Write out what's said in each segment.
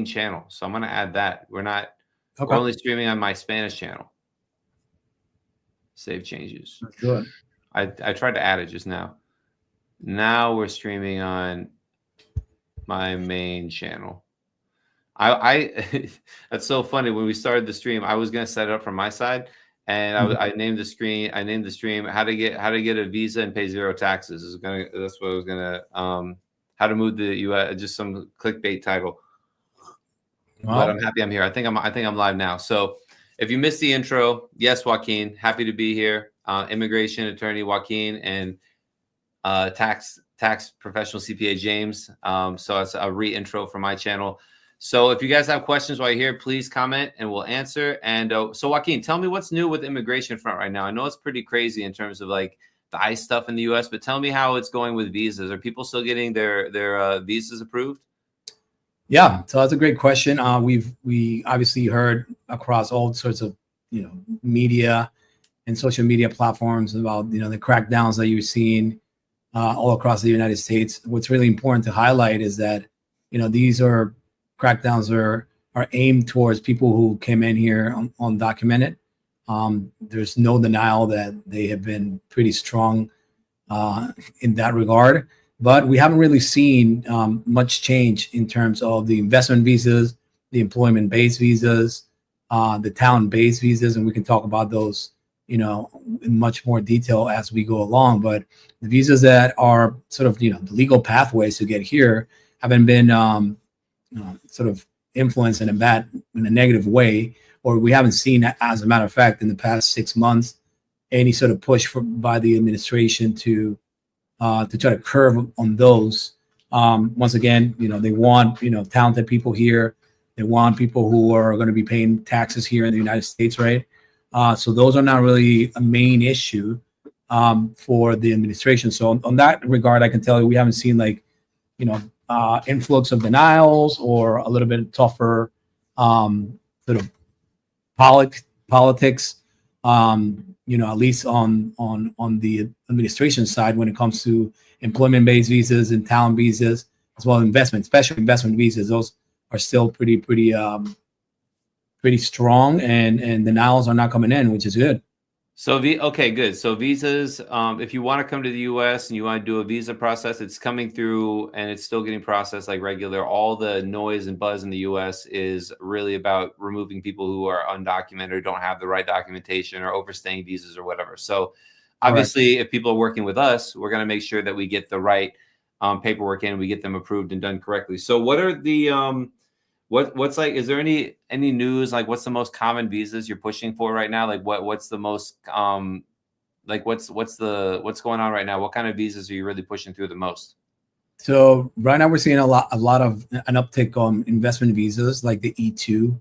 channel. So I'm going to add that. We're Okay. only streaming on my Spanish channel. Save changes. Good. I tried to add it just now. Now we're streaming on my main channel. I that's so funny. When we started the stream, I was gonna set it up from my side, and I named the screen. I named the stream how to get a visa and pay 0 taxes. That's what I was gonna how to move the U.S. Just some clickbait title. Wow. But I'm happy I'm here. I think I'm live now. So if you missed the intro, yes, Joaquin, happy to be here. Immigration attorney Joaquin and tax professional CPA James. So it's a re-intro for my channel. So if you guys have questions while you're here, please comment and we'll answer. And so Joaquin, tell me what's new with immigration front right now. I know it's pretty crazy in terms of like the ICE stuff in the US, but tell me how it's going with visas. Are people still getting their visas approved? Yeah, so that's a great question. We obviously heard across all sorts of media and social media platforms about the crackdowns that you're seeing all across the United States. What's really important to highlight is that these crackdowns are aimed towards people who came in here undocumented. There's no denial that they have been pretty strong in that regard, but we haven't really seen much change in terms of the investment visas, the employment-based visas, the talent-based visas, and we can talk about those in much more detail as we go along. But the visas that are sort of the legal pathways to get here haven't been sort of influenced in a negative way, or we haven't seen, as a matter of fact, in the past 6 months, any sort of push by the administration to try to curb on those. Once again, they want talented people here. They want people who are going to be paying taxes here in the United States, right? So those are not really a main issue for the administration. So on that regard, I can tell you we haven't seen influx of denials or a little bit tougher sort of politics, at least on the administration side when it comes to employment-based visas and talent visas, as well as especially investment visas. Those are still pretty strong, and denials are not coming in, which is good. So okay, good. So visas, if you want to come to the U.S. and you want to do a visa process, it's coming through and it's still getting processed like regular. All the noise and buzz in the U.S. is really about removing people who are undocumented or don't have the right documentation or overstaying visas or whatever. So obviously, if people are working with us, we're going to make sure that we get the right paperwork in, we get them approved and done correctly. So what are the what's like, is there any news, like what's the most common visas you're pushing for right now? Like what's the most like what's going on right now? What kind of visas are you really pushing through the most? So right now we're seeing a lot of an uptick on investment visas, like the E2.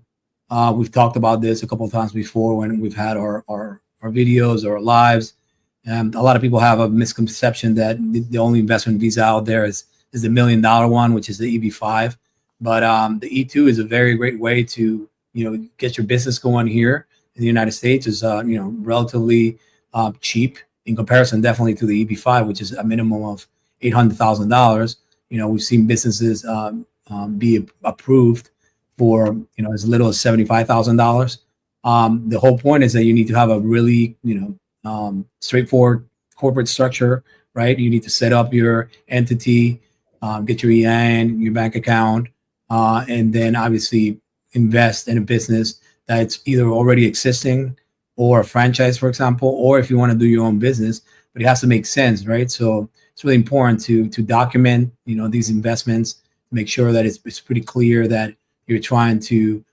We've talked about this a couple of times before when we've had our videos or our lives. A lot of people have a misconception that the only investment visa out there is the $1 million one, which is the EB-5. But the E2 is a very great way to get your business going here in the United States. Is relatively cheap in comparison, definitely to the EB-5, which is a minimum of $800,000. We've seen businesses be approved for as little as $75,000. The whole point is that you need to have a really straightforward corporate structure, right? You need to set up your entity, get your EIN, your bank account. And then obviously invest in a business that's either already existing or a franchise, for example, or if you want to do your own business, but it has to make sense, right? So it's really important to document, these investments, make sure that it's pretty clear that you're trying to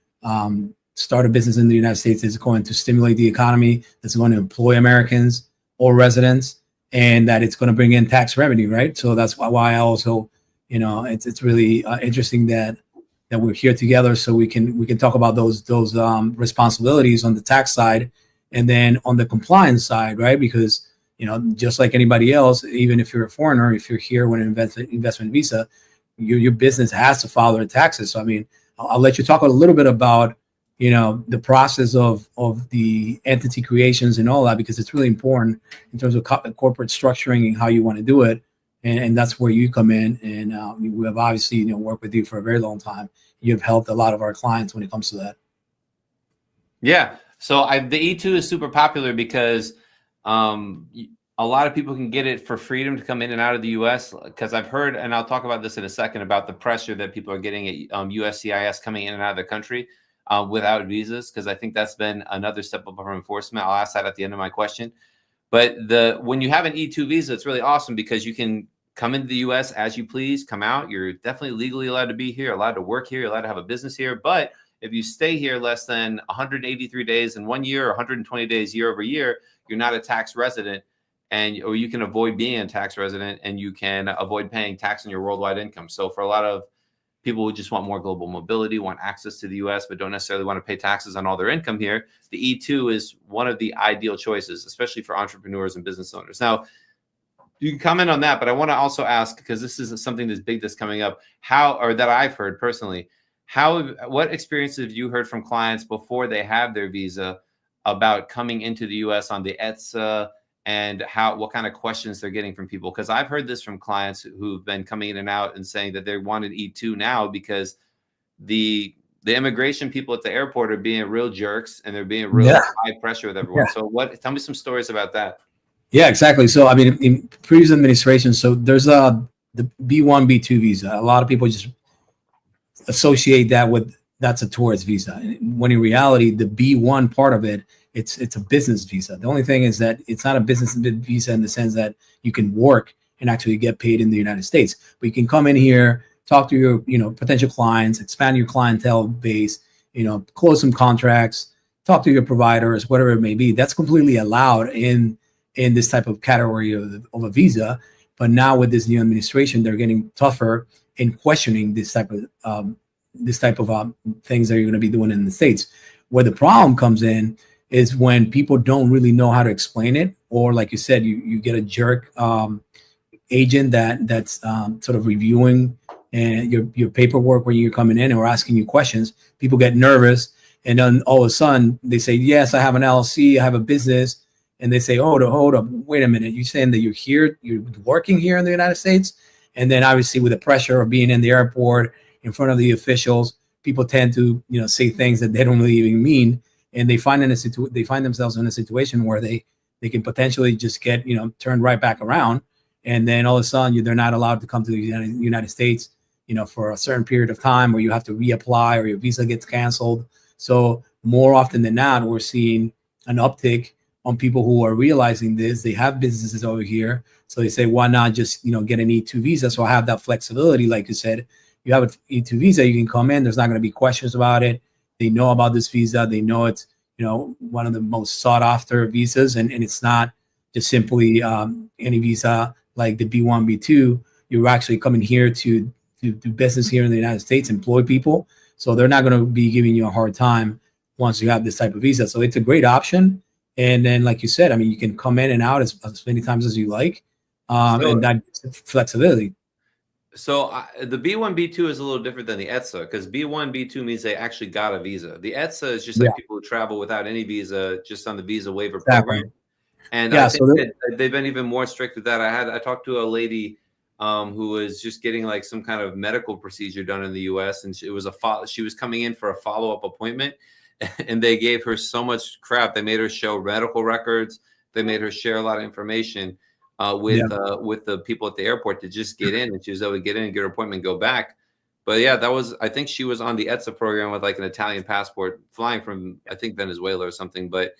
start a business in the United States that's going to stimulate the economy, that's going to employ Americans or residents, and that it's going to bring in tax revenue, right? So that's why I also, it's really interesting that we're here together so we can talk about those responsibilities on the tax side, and then on the compliance side, right? Because just like anybody else, even if you're a foreigner, if you're here with an investment visa, your business has to file their taxes. So I mean, I'll let you talk a little bit about the process of the entity creations and all that, because it's really important in terms of corporate structuring and how you want to do it. And that's where you come in. And we have obviously worked with you for a very long time. you've helped a lot of our clients when it comes to that. Yeah. So the E2 is super popular because a lot of people can get it for freedom to come in and out of the U.S. Because I've heard, and I'll talk about this in a second, about the pressure that people are getting at USCIS coming in and out of the country without visas, because I think that's been another step up of enforcement. I'll ask that at the end of my question. But when you have an E2 visa, it's really awesome because you can come into the U.S. as you please, come out. You're definitely legally allowed to be here, allowed to work here, allowed to have a business here. But if you stay here less than 183 days in 1 year, or 120 days year over year, you're not a tax resident, or you can avoid being a tax resident, and you can avoid paying tax on your worldwide income. So for a lot of people who just want more global mobility, want access to the U.S., but don't necessarily want to pay taxes on all their income here, the E2 is one of the ideal choices, especially for entrepreneurs and business owners. Now, you can comment on that, but I want to also ask, because this is something that's big that's coming up, that I've heard personally, what experiences have you heard from clients before they have their visa about coming into the U.S. on the ETSA, and what kind of questions they're getting from people? Because I've heard this from clients who've been coming in and out and saying that they wanted E2 now because the immigration people at the airport are being real jerks, and they're being real high pressure with everyone. So tell me some stories about that. Yeah, exactly. So, I mean, in previous administrations, so there's the B1, B2 visa. A lot of people just associate that with that's a tourist visa, when in reality, the B1 part of it, it's a business visa. The only thing is that it's not a business visa in the sense that you can work and actually get paid in the United States, but you can come in here, talk to your potential clients, expand your clientele base, close some contracts, talk to your providers, whatever it may be. That's completely allowed in this type of category of a visa. But now with this new administration, they're getting tougher in questioning this type of things that you're going to be doing in the States. Where the problem comes in is when people don't really know how to explain it, or like you said, you get a jerk agent that's sort of reviewing and your paperwork when you're coming in or asking you questions. People get nervous, and then all of a sudden they say, yes, I have an LLC, I have a business. And they say, hold up, wait a minute. You're saying that you're working here in the United States? And then obviously with the pressure of being in the airport in front of the officials, people tend to, say things that they don't really even mean. And they find themselves in a situation where they can potentially just get, turned right back around. And then all of a sudden they're not allowed to come to the United States, for a certain period of time, where you have to reapply or your visa gets canceled. So more often than not, we're seeing an uptick on people who are realizing this. They have businesses over here, so they say, why not just get an E2 visa? So I have that flexibility. Like you said, you have an E2 visa, you can come in. There's not going to be questions about it. They know about this visa. They know it's one of the most sought after visas, and it's not just simply any visa like the B1, B2. You're actually coming here to do business here in the United States, employ people. So they're not going to be giving you a hard time once you have this type of visa. So it's a great option. And then, like you said, I mean, you can come in and out as many times as you like, and that flexibility. So the B1, B2 is a little different than the ETSA, because B1, B2 means they actually got a visa. The ETSA is just like people who travel without any visa, just on the visa waiver program. And I think that they've been even more strict with that. I talked to a lady who was just getting like some kind of medical procedure done in the U.S. and she was coming in for a follow-up appointment. And they gave her so much crap. They made her show medical records. They made her share a lot of information with the people at the airport to just get in. And she was able to get in and get her appointment and go back. But yeah, I think she was on the ETSA program with like an Italian passport, flying from, I think, Venezuela or something. But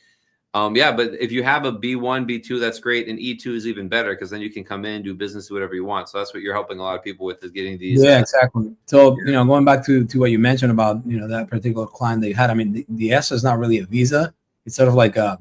but if you have a B1, B2, that's great. And E2 is even better, because then you can come in, do business, do whatever you want. So that's what you're helping a lot of people with, is getting these. Yeah, exactly. So, going back to what you mentioned about, that particular client they had, I mean, the ESTA is not really a visa. It's sort of like a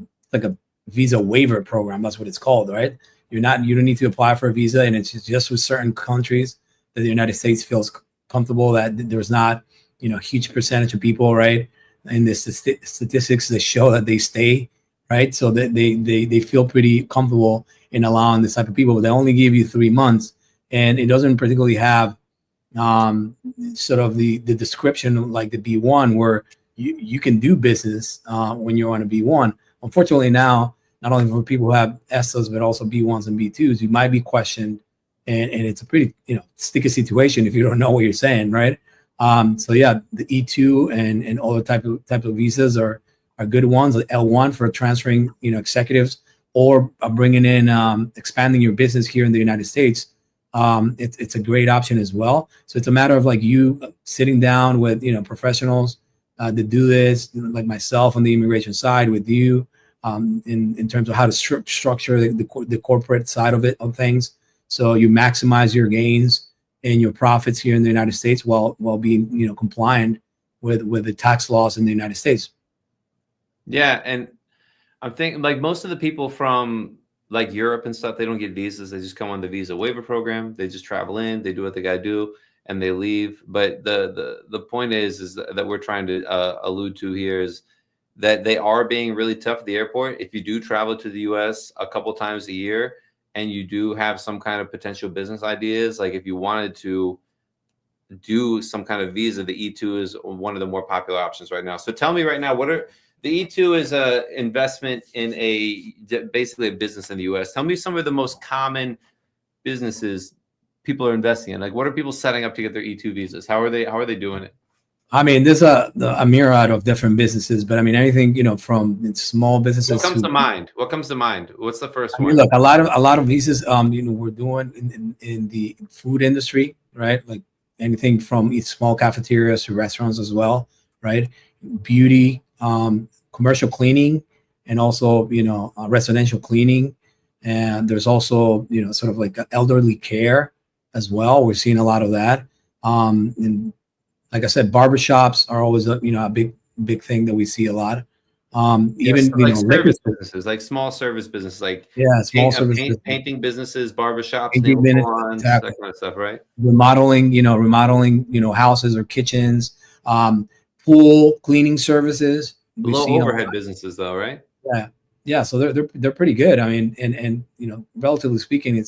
visa waiver program. That's what it's called, right? You don't need to apply for a visa, and it's just with certain countries that the United States feels comfortable that there's not, huge percentage of people, right? And the statistics that show that they stay, right? So that they feel pretty comfortable in allowing this type of people, but they only give you 3 months, and it doesn't particularly have sort of the description like the B1, where you can do business when you're on a B1. Unfortunately now, not only for people who have ESTAs, but also B1s and B2s, you might be questioned, and it's a pretty sticky situation if you don't know what you're saying, right? So yeah, the E2 and all the type of visas are good ones. Like L1 for transferring, executives or bringing in, expanding your business here in the United States. It's a great option as well. So it's a matter of like you sitting down with professionals to do this, like myself on the immigration side with you, in terms of how to structure the corporate side of things, so you maximize your gains and your profits here in the United States while being compliant with the tax laws in the United States. Yeah, and I'm thinking like most of the people from like Europe and stuff, they don't get visas. They just come on the visa waiver program. They just travel in, they do what they got to do, and they leave. But the point is that we're trying to allude to here is that they are being really tough at the airport. If you do travel to the U.S. a couple times a year and you do have some kind of potential business ideas, like if you wanted to do some kind of visa, the E2 is one of the more popular options right now. So tell me right now, the E2 is a investment in basically a business in the US. Tell me some of the most common businesses people are investing in. Like what are people setting up to get their E2 visas? How are they doing it? I mean, there's a myriad of different businesses, but I mean, anything, from small businesses. What comes to mind? What comes to mind? What's the first I mean, one? look, a lot of visas, we're doing in the food industry, right? Like anything from small cafeterias to restaurants as well, right? Beauty, commercial cleaning, and also, residential cleaning. And there's also, sort of like elderly care as well. We're seeing a lot of that. And like I said, barbershops are always a big thing that we see a lot. Yes, Even like liquor service stores. businesses, like small service businesses, like Yeah, small service painting businesses, barbershops, business, nail salons, that kind of stuff, right? remodeling, houses or kitchens, pool cleaning services. We've Low seen a lot. overhead businesses, though, right? Yeah, yeah. So they're pretty good. I mean, and relatively speaking,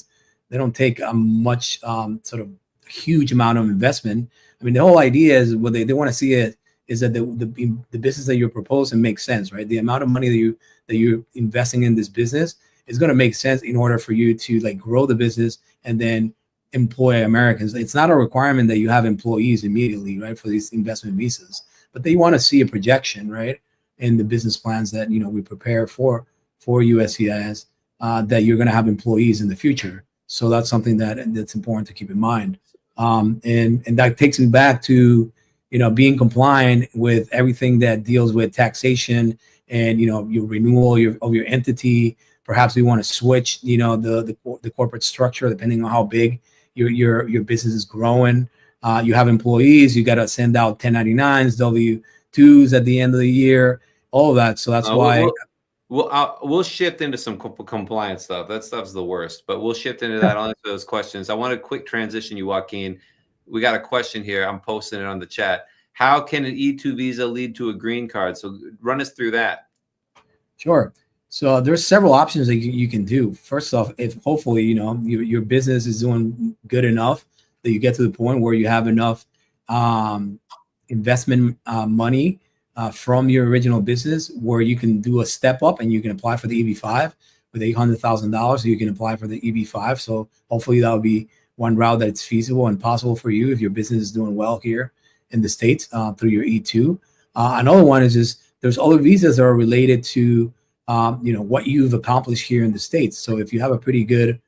they don't take a much sort of huge amount of investment. I mean, the whole idea is what they want to see it is that the business that you're proposing makes sense, right? The amount of money that you're investing in this business is going to make sense in order for you to like grow the business and then employ Americans. It's not a requirement that you have employees immediately, right, for these investment visas, but they want to see a projection, right, in the business plans that we prepare for USCIS, that you're going to have employees in the future. So that's something that's important to keep in mind. And that takes me back to being compliant with everything that deals with taxation and your renewal of your entity. Perhaps we want to switch the corporate structure depending on how big your business is growing. You have employees, you got to send out 1099s, W2s at the end of the year, all of that. So that's why we'll shift into some compliance stuff. That stuff's the worst, but we'll shift into that. I'll answer those questions. I want to quick transition you, Joaquin. We got a question here. I'm posting it on the chat. How can an E2 visa lead to a green card? So run us through that. Sure. So there's several options that you can do. First off, if hopefully your business is doing good enough that you get to the point where you have enough investment money from your original business where you can do a step up and you can apply for the EB-5 with $800,000. So you can apply for the EB-5. So hopefully that'll be one route that's feasible and possible for you if your business is doing well here in the States through your E2. Another one is just there's other visas that are related to what you've accomplished here in the States. So if you have a pretty good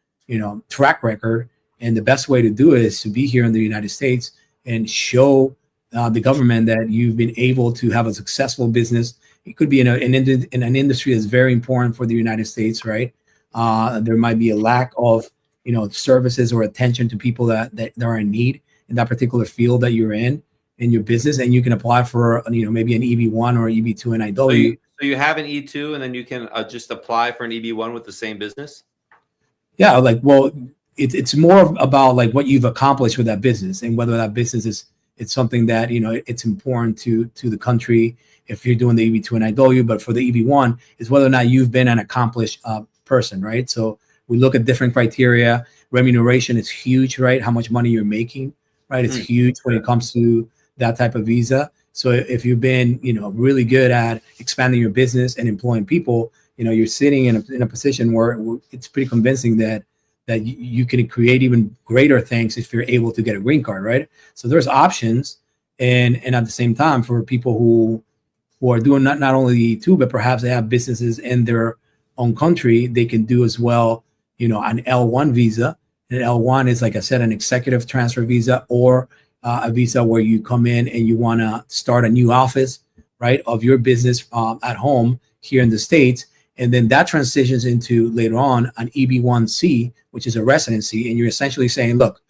track record, and the best way to do it is to be here in the United States and show the government that you've been able to have a successful business. It could be in an industry that's very important for the United States, right? There might be a lack of services or attention to people that are in need in that particular field that you're in your business, and you can apply for maybe an EB-1 or EB-2 NIW. So you have an E2, and then you can just apply for an EB-1 with the same business. Yeah, it's more about like what you've accomplished with that business and whether that business it's something that it's important to the country if you're doing the EB-2 NIW. But for the EB-1 is whether or not you've been an accomplished person, right? So we look at different criteria. Remuneration is huge, right? How much money you're making, right? It's huge when it comes to that type of visa. So if you've been, really good at expanding your business and employing people, you're sitting in a position where it's pretty convincing that you can create even greater things if you're able to get a green card, right? So there's options, and at the same time, for people who are doing not only the E2, but perhaps they have businesses in their own country, they can do as well, an L1 visa. And L1 is, like I said, an executive transfer visa, or a visa where you come in and you want to start a new office, right, of your business at home here in the States. And then that transitions into later on an EB1C, which is a residency. And you're essentially saying, look,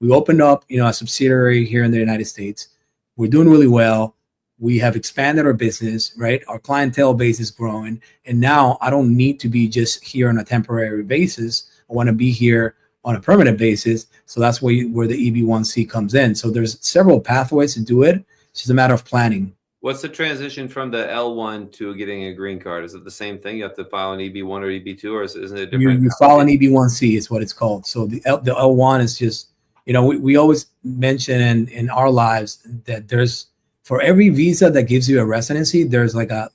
we opened up, a subsidiary here in the United States. We're doing really well. We have expanded our business, right? Our clientele base is growing. And now I don't need to be just here on a temporary basis. I want to be here on a permanent basis. So that's where the EB1C comes in. So there's several pathways to do it. It's just a matter of planning. What's the transition from the L1 to getting a green card? Is it the same thing? You have to file an EB1 or EB2, or isn't it different? You file an EB1C is what it's called. So the L1 is just, we always mention in our lives that there's, for every visa that gives you a residency, there's like a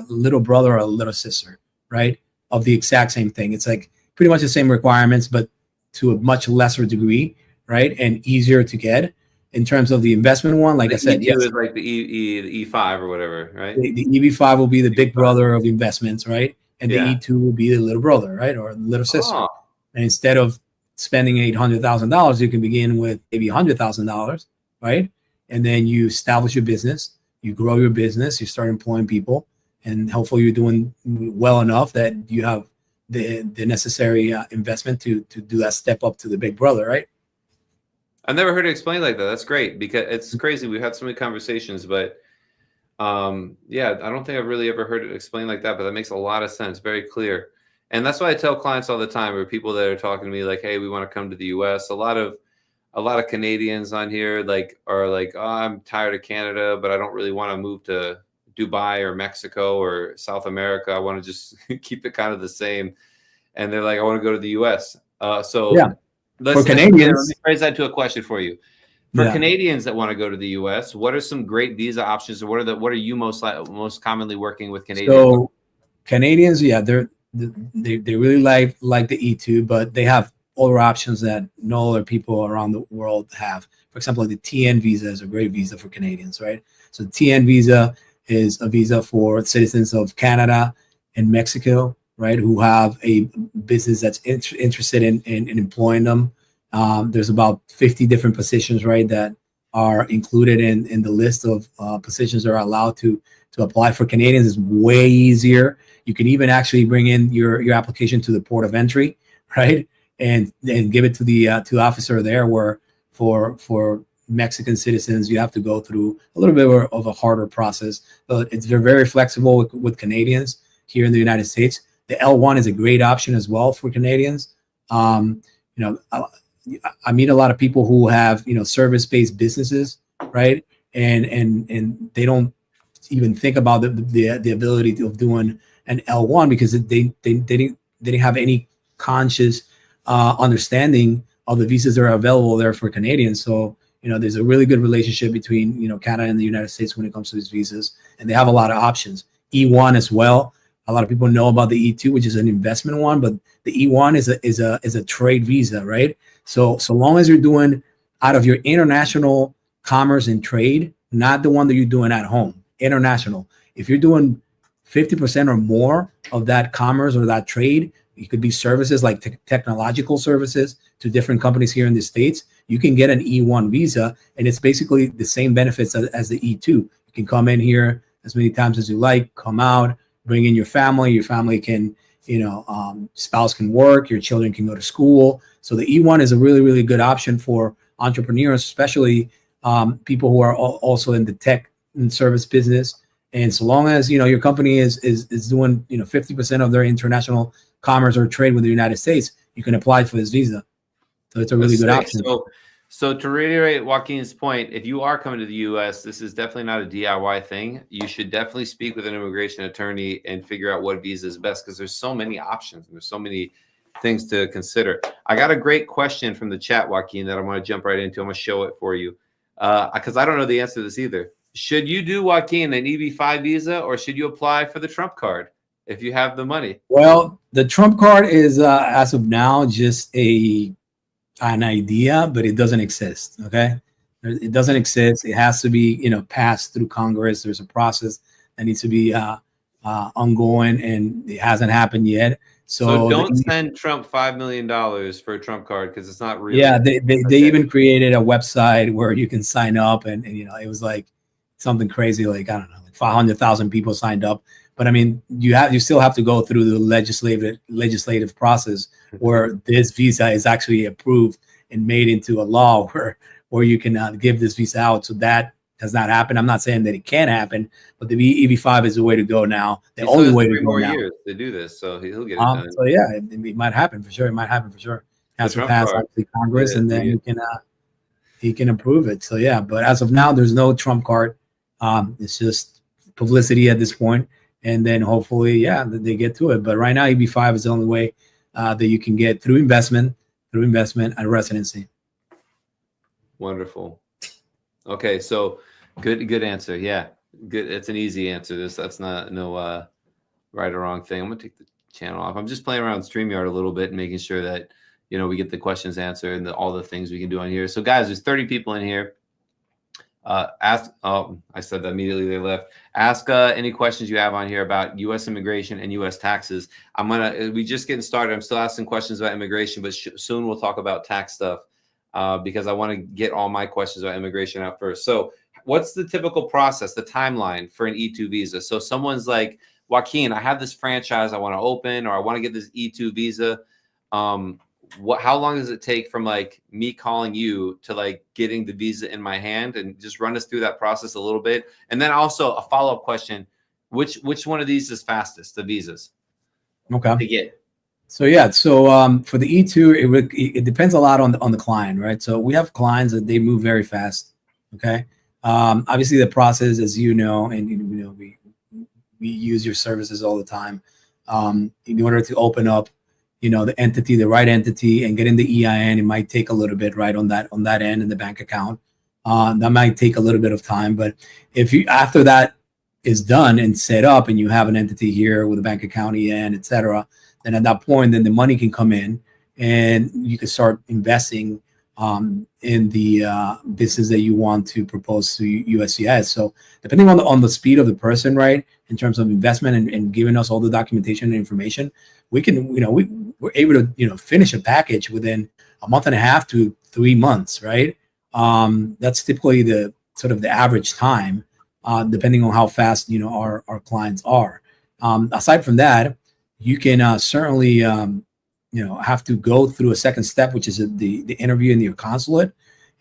little brother or a little sister, right, of the exact same thing. It's like pretty much the same requirements, but to a much lesser degree, right, and easier to get. In terms of the investment one, like I said, yes, is like the E5 or whatever, right? The EB5 will be the big brother of investments, right, and the E2 will be the little brother, right, or little sister. Oh. And instead of spending $800,000, you can begin with maybe $100,000, right? And then you establish your business, you grow your business, you start employing people, and hopefully you're doing well enough that you have the necessary investment to do that step up to the big brother, right? I've never heard it explained like that. That's great, because it's crazy. We've had so many conversations, but yeah, I don't think I've really ever heard it explained like that, but that makes a lot of sense. Very clear. And that's why I tell clients all the time, or people that are talking to me like, hey, we want to come to the US. A lot of Canadians on here are like, oh, I'm tired of Canada, but I don't really want to move to Dubai or Mexico or South America. I want to just keep it kind of the same. And they're like, I want to go to the US. So yeah. For Canadians, let me phrase that to a question for you. For Canadians that want to go to the U.S., what are some great visa options, or what are you most commonly working with Canadians? So Canadians, they really like the E2, but they have other options that no other people around the world have. For example, the TN visa is a great visa for Canadians, right? So the TN visa is a visa for citizens of Canada and Mexico, right, who have a business that's interested in employing them. There's about 50 different positions, right, that are included in the list of positions that are allowed to apply. For Canadians, is way easier. You can even actually bring in your application to the port of entry, right, and give it to the officer there. Where for Mexican citizens, you have to go through a little bit of a harder process. But they're very flexible with Canadians here in the United States. The L1 is a great option as well for Canadians. I meet a lot of people who have, service-based businesses, right? And they don't even think about the ability of doing an L1 because they didn't have any conscious understanding of the visas that are available there for Canadians. So, there's a really good relationship between, Canada and the United States when it comes to these visas, and they have a lot of options. E1 as well. A lot of people know about the E2, which is an investment one, but the E1 is a trade visa, right? So long as you're doing out of your international commerce and trade, not the one that you're doing at home, international. If you're doing 50% or more of that commerce or that trade, it could be services like technological services to different companies here in the States. You can get an E1 visa, and it's basically the same benefits as the E2. You can come in here as many times as you like, come out, bring in your family can, spouse can work, your children can go to school. So the E1 is a really, really good option for entrepreneurs, especially people who are also in the tech and service business. And so long as, your company is doing, 50% of their international commerce or trade with the United States, you can apply for this visa. So it's a really good option. So to reiterate Joaquin's point, if you are coming to the U.S., this is definitely not a DIY thing. You should definitely speak with an immigration attorney and figure out what visa is best, because there's so many options and there's so many things to consider. I got a great question from the chat, Joaquin, that I want to jump right into. I'm going to show it for you because I don't know the answer to this either. Should you do, Joaquin, an EB5 visa, or should you apply for the Trump card if you have the money? Well, the Trump card is, as of now, just an idea, but it doesn't exist. Okay. It doesn't exist. It has to be, passed through Congress. There's a process that needs to be ongoing, and it hasn't happened yet. So So don't send Trump $5 million for a Trump card, because it's not real. yeah, they even created a website where you can sign up, and it was like something crazy, like, I don't know, like 500,000 people signed up. But I mean, you still have to go through the legislative process where this visa is actually approved and made into a law where you can give this visa out. So that has not happened. I'm not saying that it can't happen, but the EB5 is the way to go now. The only way to go more now. years to do this, so he'll get it done. So yeah, it might happen for sure. It might happen for sure. It has to pass the Congress, and then he can approve it. So yeah, but as of now, there's no Trump card. It's just publicity at this point, and then hopefully, yeah, they get to it. But right now, EB5 is the only way that you can get through investment and residency. Wonderful. Okay, so good answer. Yeah, good. It's an easy answer. That's not no right or wrong thing. I'm gonna take the channel off. I'm just playing around with StreamYard a little bit and making sure that we get the questions answered and all the things we can do on here. So guys, there's 30 people in here. Ask. Oh, I said that immediately. They left. Ask any questions you have on here about U.S. immigration and U.S. taxes. We just getting started. I'm still asking questions about immigration, but soon we'll talk about tax stuff because I want to get all my questions about immigration out first. So, what's the typical process, the timeline for an E2 visa? So, someone's like, Joaquin, I have this franchise I want to open, or I want to get this E2 visa. How long does it take from like me calling you to like getting the visa in my hand? And just run us through that process a little bit. And then also a follow-up question, which one of these is fastest, the visas? Okay. To get. So yeah, so for the E2, it depends a lot on the client, right? So we have clients that they move very fast. Okay. Obviously the process, as you know, and we use your services all the time. In order to open up the right entity and getting the EIN, it might take a little bit, right, on that end in the bank account. That might take a little bit of time, but after that is done and set up, and you have an entity here with a bank account, EIN, etc., then at that point, then the money can come in, and you can start investing in the business that you want to propose to USCIS. So depending on the speed of the person, right, in terms of investment and giving us all the documentation and information, we can, we're able to, finish a package within a month and a half to 3 months, right? That's typically the sort of the average time, depending on how fast, our clients are. Aside from that, you can certainly, have to go through a second step, which is the interview in your consulate.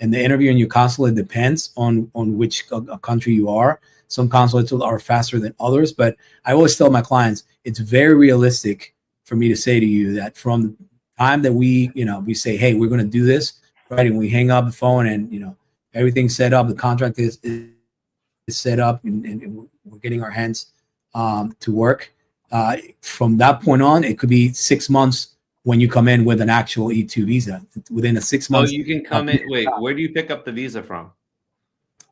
And the interview in your consulate depends on which country you are. Some consulates are faster than others, but I always tell my clients, it's very realistic for me to say to you that from the time that we say, hey, we're going to do this, right, and we hang up the phone and everything's set up, the contract is set up, and we're getting our hands to work. From that point on, it could be 6 months when you come in with an actual E2 visa. Within a 6 months. Oh, you can come in. Wait, where do you pick up the visa from?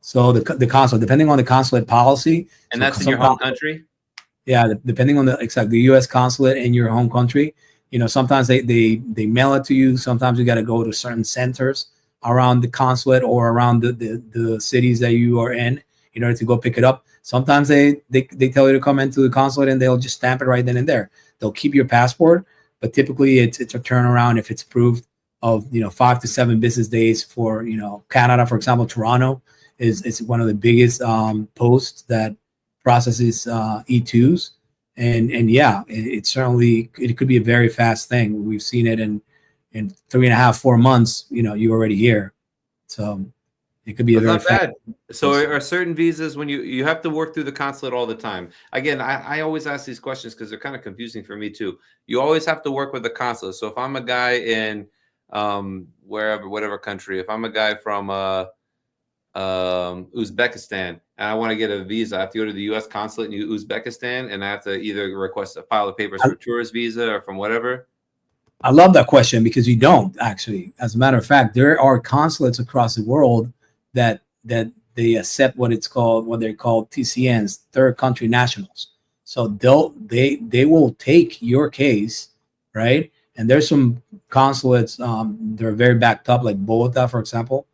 So the consulate, depending on the consulate policy. And that's in your home country? Yeah, depending on the U.S. consulate in your home country. Sometimes they mail it to you. Sometimes you got to go to certain centers around the consulate or around the cities that you are in order to go pick it up. Sometimes they tell you to come into the consulate and they'll just stamp it right then and there. They'll keep your passport, but typically it's a turnaround if it's approved of 5 to 7 business days for Canada. For example, Toronto is one of the biggest posts that processes E2s, and yeah, it certainly could be a very fast thing. We've seen it in 3.5, 4 months. You're already here, so it could be not bad. So are certain visas when you have to work through the consulate all the time? Again, I always ask these questions because they're kind of confusing for me too. You always have to work with the consulate. So if I'm a guy in whatever country, if I'm a guy from Uzbekistan and I want to get a visa, I have to go to the U.S. consulate in Uzbekistan, and I have to either file the papers for tourist visa or from whatever. I love that question because you don't actually. As a matter of fact, there are consulates across the world that they accept what they're called TCNs, third country nationals. So they will take your case, right? And there's some consulates they're very backed up, like Bogota, for example.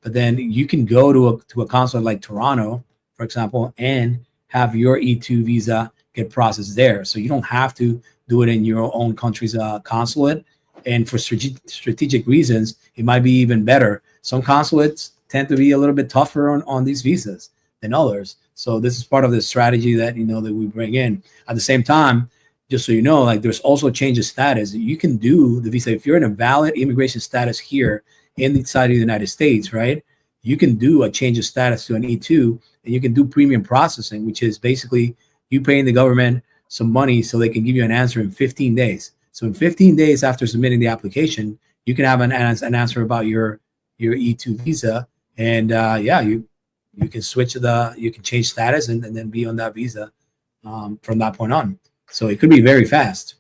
But then you can go to a consulate like Toronto, for example, and have your E2 visa get processed there. So you don't have to do it in your own country's consulate. And for strategic reasons, it might be even better. Some consulates tend to be a little bit tougher on these visas than others. So this is part of the strategy that that we bring in. At the same time, just so you know, like there's also change of status. You can do the visa if you're in a valid immigration status here inside of the United States, right? You can do a change of status to an E2, and you can do premium processing, which is basically you paying the government some money so they can give you an answer in 15 days. So in 15 days after submitting the application, you can have an answer about your E2 visa, and you can you can change status and then be on that visa from that point on. So it could be very fast.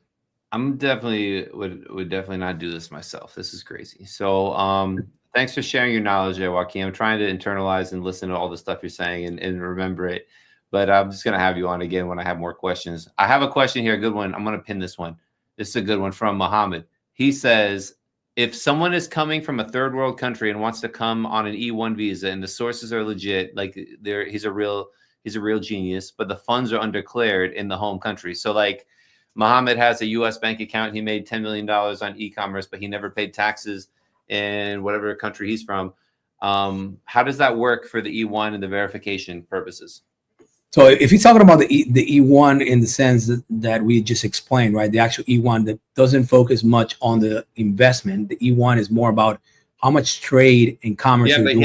I'm definitely would definitely not do this myself. This is crazy. So thanks for sharing your knowledge there, Joaquin. I'm trying to internalize and listen to all the stuff you're saying and remember it. But I'm just gonna have you on again when I have more questions. I have a question here, a good one. I'm gonna pin this one. This is a good one from Mohammed. He says, if someone is coming from a third world country and wants to come on an E1 visa and the sources are legit, like he's a real genius, but the funds are undeclared in the home country. So like Mohammed has a US bank account. He made $10 million on e-commerce, but he never paid taxes in whatever country he's from. How does that work for the E1 and the verification purposes? So if you're talking about the E1 in the sense that we just explained, right? The actual E1 that doesn't focus much on the investment. The E1 is more about how much trade and commerce. Yeah, but he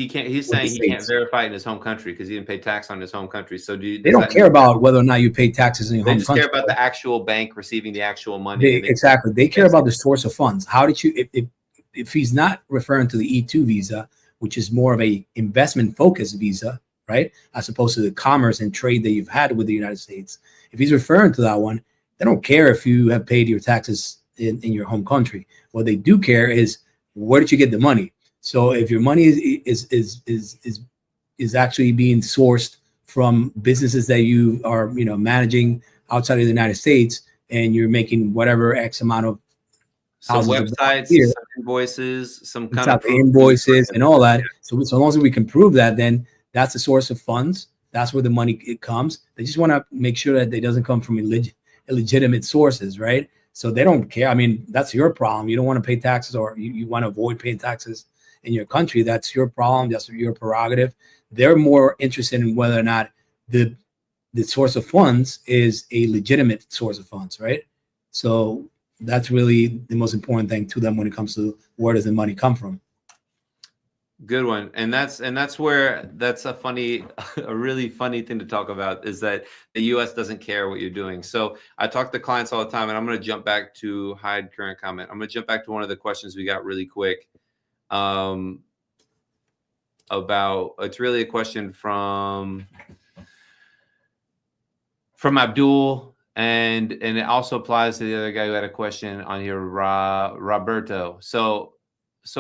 can't. He's saying he can't verify it in his home country because he didn't pay tax on his home country. So they don't care about whether or not you pay taxes in your home country. They just care about the actual bank receiving the actual money. Exactly. They care about the source of funds. How did you? If he's not referring to the E2 visa, which is more of a investment focused visa, right, as opposed to the commerce and trade that you've had with the United States. If he's referring to that one, they don't care if you have paid your taxes in your home country. What they do care is where did you get the money. So if your money is actually being sourced from businesses that you are managing outside of the United States, and you're making whatever X amount of some websites, some invoices, some kind of invoices and all that. So long as we can prove that, then that's the source of funds. That's where the money comes. They just want to make sure that it doesn't come from illegitimate sources, right? So they don't care. I mean, that's your problem. You don't want to pay taxes, or you want to avoid paying taxes in your country. That's your problem. That's your prerogative. They're more interested in whether or not the source of funds is a legitimate source of funds, right? So that's really the most important thing to them when it comes to where does the money come from. Good one. And that's where that's a really funny thing to talk about, is that the US doesn't care what you're doing. So I talk to clients all the time, and I'm going to jump back to hide current comment. I'm going to jump back to one of the questions we got really quick. It's really a question from Abdul, and it also applies to the other guy who had a question on here, Roberto. So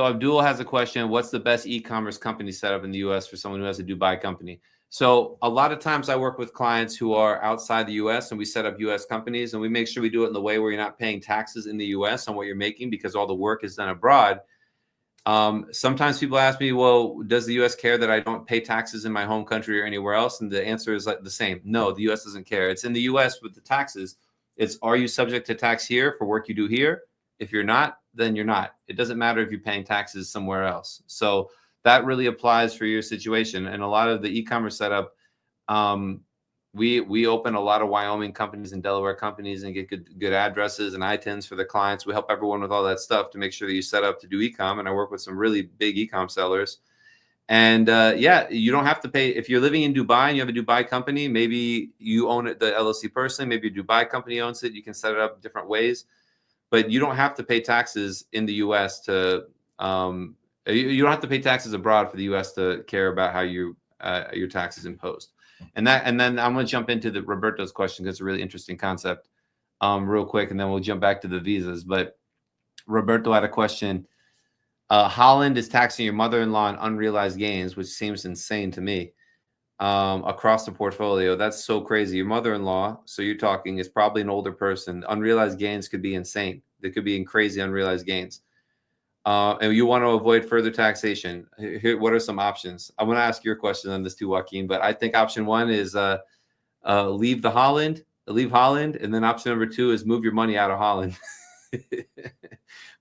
Abdul has a question. What's the best e-commerce company setup in the US for someone who has a Dubai company? So a lot of times I work with clients who are outside the US, and we set up US companies, and we make sure we do it in the way where you're not paying taxes in the US on what you're making, because all the work is done abroad. Sometimes people ask me, well, does the US care that I don't pay taxes in my home country or anywhere else? And the answer is like the same. No, the US doesn't care. It's in the US with the taxes. It's, are you subject to tax here for work you do here? If you're not, then you're not. It doesn't matter if you're paying taxes somewhere else. So that really applies for your situation. And a lot of the e-commerce setup, we open a lot of Wyoming companies and Delaware companies and get good addresses and ITINs for the clients. We help everyone with all that stuff to make sure that you set up to do e-com. And I work with some really big e-com sellers. And you don't have to pay. If you're living in Dubai and you have a Dubai company, maybe you own it, the LLC personally, maybe a Dubai company owns it. You can set it up different ways. But you don't have to pay taxes in the U.S. you don't have to pay taxes abroad for the U.S. to care about how your tax is imposed. And then I'm going to jump into the Roberto's question, because it's a really interesting concept real quick, and then we'll jump back to the visas. But Roberto had a question. Holland is taxing your mother-in-law on unrealized gains, which seems insane to me, across the portfolio. That's so crazy. Your mother-in-law, so you're talking, is probably an older person. Unrealized gains could be insane. There could be crazy unrealized gains. and you want to avoid further taxation, here, what are some options? I want to ask your question on this too, Joaquin, but I think option one is leave Holland, and then option number two is move your money out of Holland.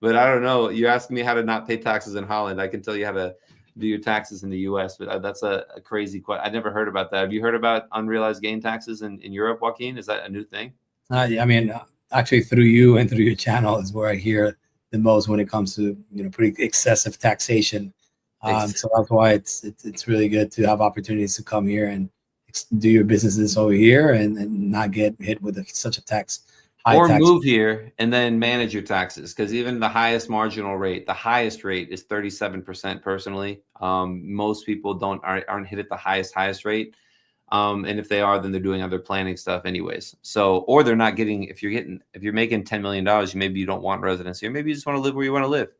But I don't know. You're asking me how to not pay taxes in Holland. I can tell you how to do your taxes in the U.S., but that's a crazy question. I never heard about that. Have you heard about unrealized gain taxes in Europe, Joaquin? Is that a new thing? Yeah, I mean, actually, through you and through your channel is where I hear the most when it comes to pretty excessive taxation. So that's why it's really good to have opportunities to come here and do your businesses over here and not get hit with such a tax. Or move here and then manage your taxes, because even the highest marginal rate, the highest rate is 37% personally. Most people aren't hit at the highest rate. And if they are, then they're doing other planning stuff anyways. So, or they're not getting, if you're making $10 million, maybe you don't want residency, or maybe you just want to live where you want to live.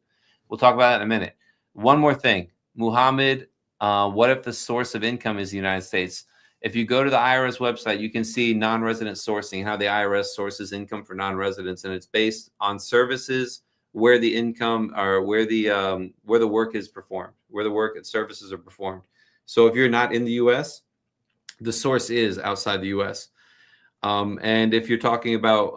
We'll talk about that in a minute. One more thing, Muhammad, what if the source of income is the United States? If you go to the IRS website, you can see non-resident sourcing, how the IRS sources income for non-residents, and it's based on services where the income or where the work is performed, where the work and services are performed. So if you're not in the U.S., the source is outside the U.S. And if you're talking about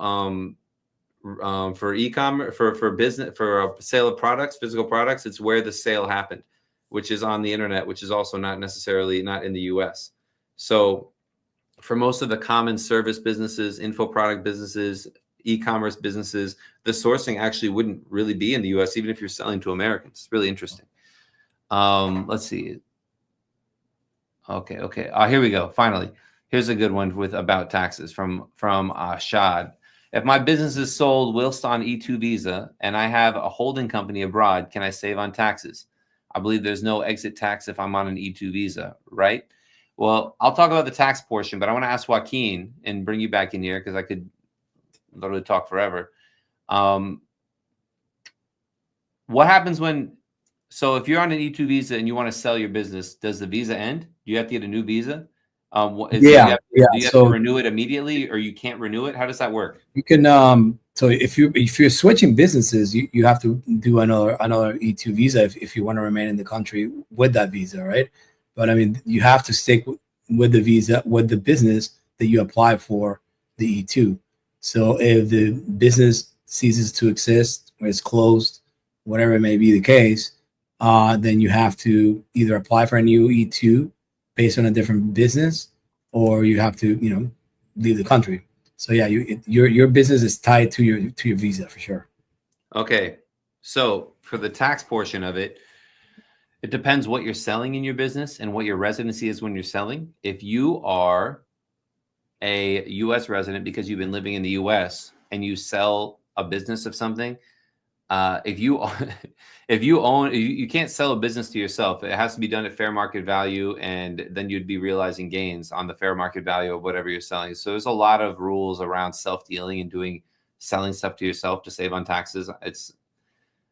for e-commerce, for business, for a sale of products, physical products, it's where the sale happened, which is on the internet, which is also not necessarily not in the U.S. So for most of the common service businesses, info product businesses, e-commerce businesses, the sourcing actually wouldn't really be in the U.S., even if you're selling to Americans. It's really interesting. Let's see. Okay. Here we go. Finally, here's a good one with about taxes from Shad. If my business is sold whilst on E2 visa and I have a holding company abroad, can I save on taxes? I believe there's no exit tax if I'm on an E2 visa, right? Well, I'll talk about the tax portion, but I want to ask Joaquin and bring you back in here because I could literally talk forever. What happens so if you're on an E2 visa and you want to sell your business, does the visa end? Do you have to get a new visa? Do you have to renew it immediately, or you can't renew it? How does that work? You can so if you're switching businesses, you have to do another E2 visa if you want to remain in the country with that visa, right? But I mean, you have to stick with the visa, with the business that you apply for the E2. So if the business ceases to exist or is closed, whatever it may be the case, then you have to either apply for a new E2 based on a different business, or you have to, leave the country. So yeah, your business is tied to your visa for sure. Okay, so for the tax portion of it, it depends what you're selling in your business and what your residency is when you're selling. If you are a U.S. resident because you've been living in the U.S. and you sell a business of something, if you own, you can't sell a business to yourself. It has to be done at fair market value, and then you'd be realizing gains on the fair market value of whatever you're selling. So there's a lot of rules around self-dealing and selling stuff to yourself to save on taxes. It's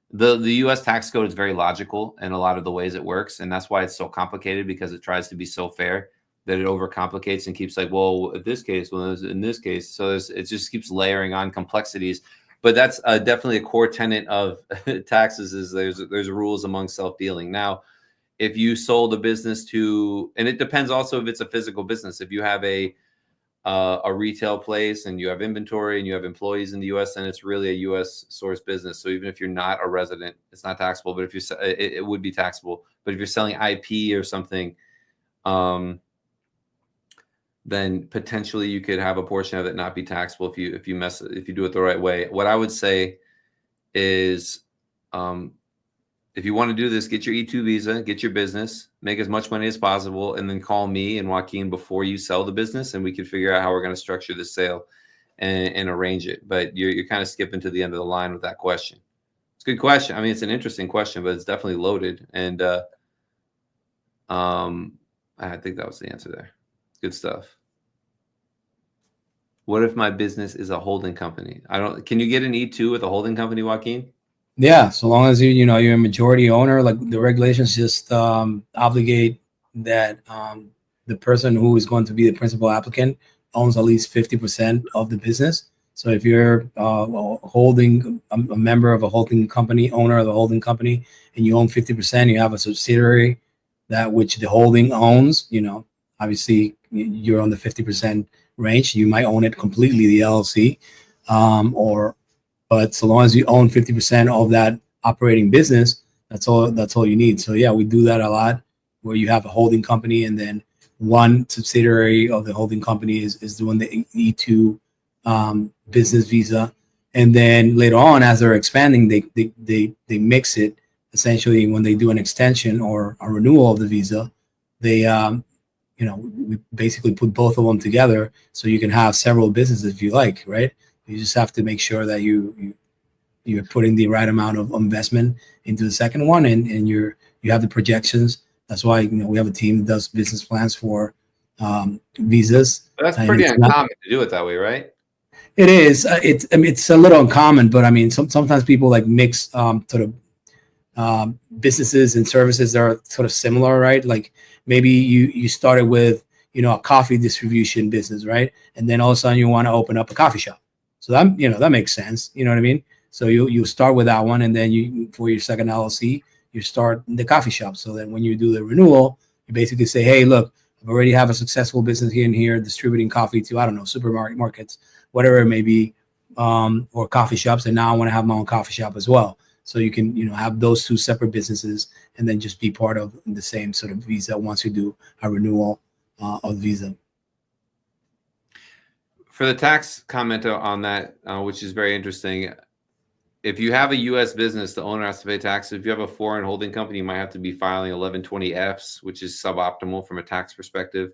the U.S. tax code is very logical in a lot of the ways it works, and that's why it's so complicated, because it tries to be so fair that it overcomplicates and keeps like, well, in this case, in this case, so it just keeps layering on complexities. But that's definitely a core tenet of taxes, is there's rules among self-dealing. Now, if you sold a business to, and it depends also if it's a physical business. If you have a retail place and you have inventory and you have employees in the U.S., then it's really a U.S. source business. So even if you're not a resident, it's not taxable. But if it would be taxable. But if you're selling IP or something, then potentially you could have a portion of it not be taxable if you do it the right way. What I would say is, if you want to do this, get your E2 visa, get your business, make as much money as possible, and then call me and Joaquin before you sell the business, and we can figure out how we're going to structure the sale and arrange it. But you're kind of skipping to the end of the line with that question. It's a good question. I mean, it's an interesting question, but it's definitely loaded. And I think that was the answer there. Good stuff. What if my business is a holding company? Can you get an E2 with a holding company, Joaquin? Yeah, so long as you're a majority owner, like the regulations just obligate that the person who is going to be the principal applicant owns at least 50% of the business. So if you're holding a member of a holding company, owner of the holding company, and you own 50%, you have a subsidiary that which the holding owns, obviously you're on the 50% range. You might own it completely, the LLC, but so long as you own 50% of that operating business, that's all you need. So yeah, we do that a lot, where you have a holding company and then one subsidiary of the holding company is doing the E2 business visa, and then later on, as they're expanding, they mix it. Essentially, when they do an extension or a renewal of the visa, they we basically put both of them together, so you can have several businesses if you like, right? You just have to make sure that you're putting the right amount of investment into the second one, and you have the projections. That's why we have a team that does business plans for visas. But that's pretty uncommon to do it that way, right? It is. It's a little uncommon, but I mean, sometimes people like mix sort of businesses and services that are sort of similar, right? Like maybe you started with a coffee distribution business, right? And then all of a sudden you want to open up a coffee shop. So that makes sense. You know what I mean? So you start with that one, and then for your second LLC, you start the coffee shop. So then when you do the renewal, you basically say, hey, look, I already have a successful business here and here distributing coffee to, I don't know, supermarkets, whatever it may be, or coffee shops. And now I want to have my own coffee shop as well. So you can, have those two separate businesses and then just be part of the same sort of visa once you do a renewal of visa. For the tax comment on that, which is very interesting, if you have a U.S. business, the owner has to pay taxes. If you have a foreign holding company, you might have to be filing 1120-Fs, which is suboptimal from a tax perspective.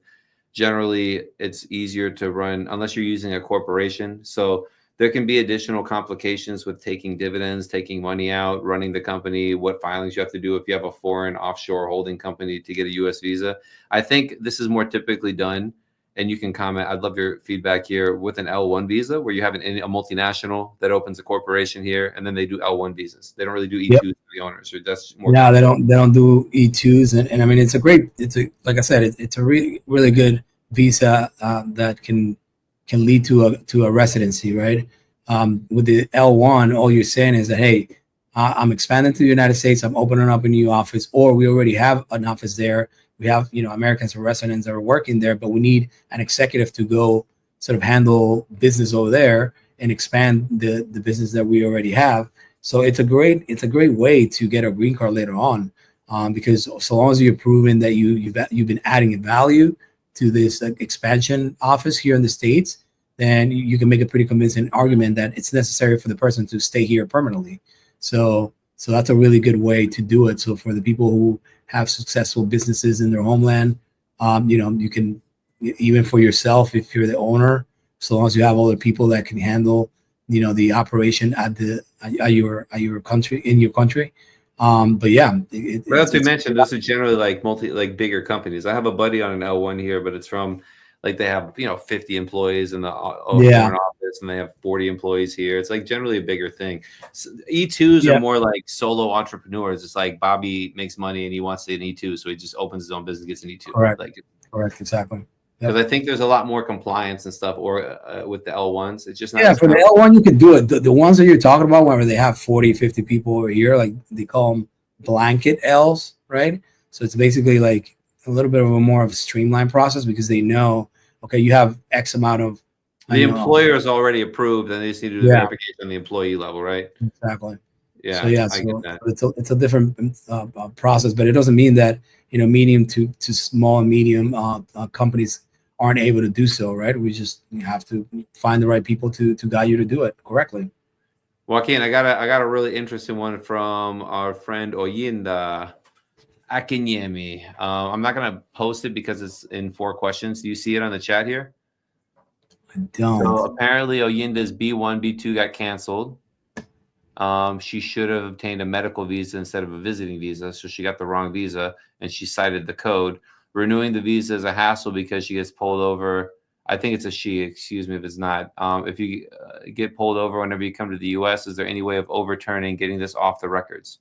Generally, it's easier to run unless you're using a corporation. So there can be additional complications with taking dividends, taking money out, running the company, what filings you have to do if you have a foreign offshore holding company to get a U.S. visa. I think this is more typically done, and you can comment. I'd love your feedback here with an L1 visa, where you have a multinational that opens a corporation here, and then they do L1 visas. They don't really do E2s for the owners. Or that's more. Yeah, they don't do E2s, and I mean like I said, it's a really really good visa that can lead to a residency, right? With the L1, all you're saying is that, hey, I'm expanding to the United States. I'm opening up a new office, or we already have an office there. We have, Americans and residents that are working there, but we need an executive to go sort of handle business over there and expand the business that we already have. So it's a great way to get a green card later on, because so long as you're proving that you've been adding value to this expansion office here in the States, then you can make a pretty convincing argument that it's necessary for the person to stay here permanently. So that's a really good way to do it. So for the people who have successful businesses in their homeland, you can, even for yourself, if you're the owner, so long as you have other people that can handle, the operation at your country, in your country. But yeah, but as we mentioned, those are generally like bigger companies. I have a buddy on an L1 here, but it's from they have 50 employees in the foreign office, and they have 40 employees here. It's like generally a bigger thing. So E2s are more like solo entrepreneurs. It's like Bobby makes money and he wants to an E2, so he just opens his own business, gets an E2. Correct, exactly. Because I think there's a lot more compliance and stuff, or with the L1s. It's just not. Yeah, for the L1, you could do it. The ones that you're talking about, where they have 40, 50 people over here, like they call them blanket Ls, right? So it's basically like a little bit of a more of a streamlined process, because they know, okay, you have X amount of. The employer is already approved, and they just need to do the verification on the employee level, right? Exactly. Yeah. So yeah, it's a different process, but it doesn't mean that medium to small and medium companies aren't able to do so, right? You have to find the right people to guide you to do it correctly. Joaquin, I got a really interesting one from our friend Oyinda Akinyemi. I'm not gonna post it because it's in 4 questions. Do you see it on the chat here? I don't. So apparently Oyinda's B1, B2 got canceled. She should have obtained a medical visa instead of a visiting visa, so she got the wrong visa, and she cited the code. Renewing the visa is a hassle because she gets pulled over. I think it's a she, excuse me if it's not. If you get pulled over whenever you come to the U.S., is there any way of overturning, getting this off the records?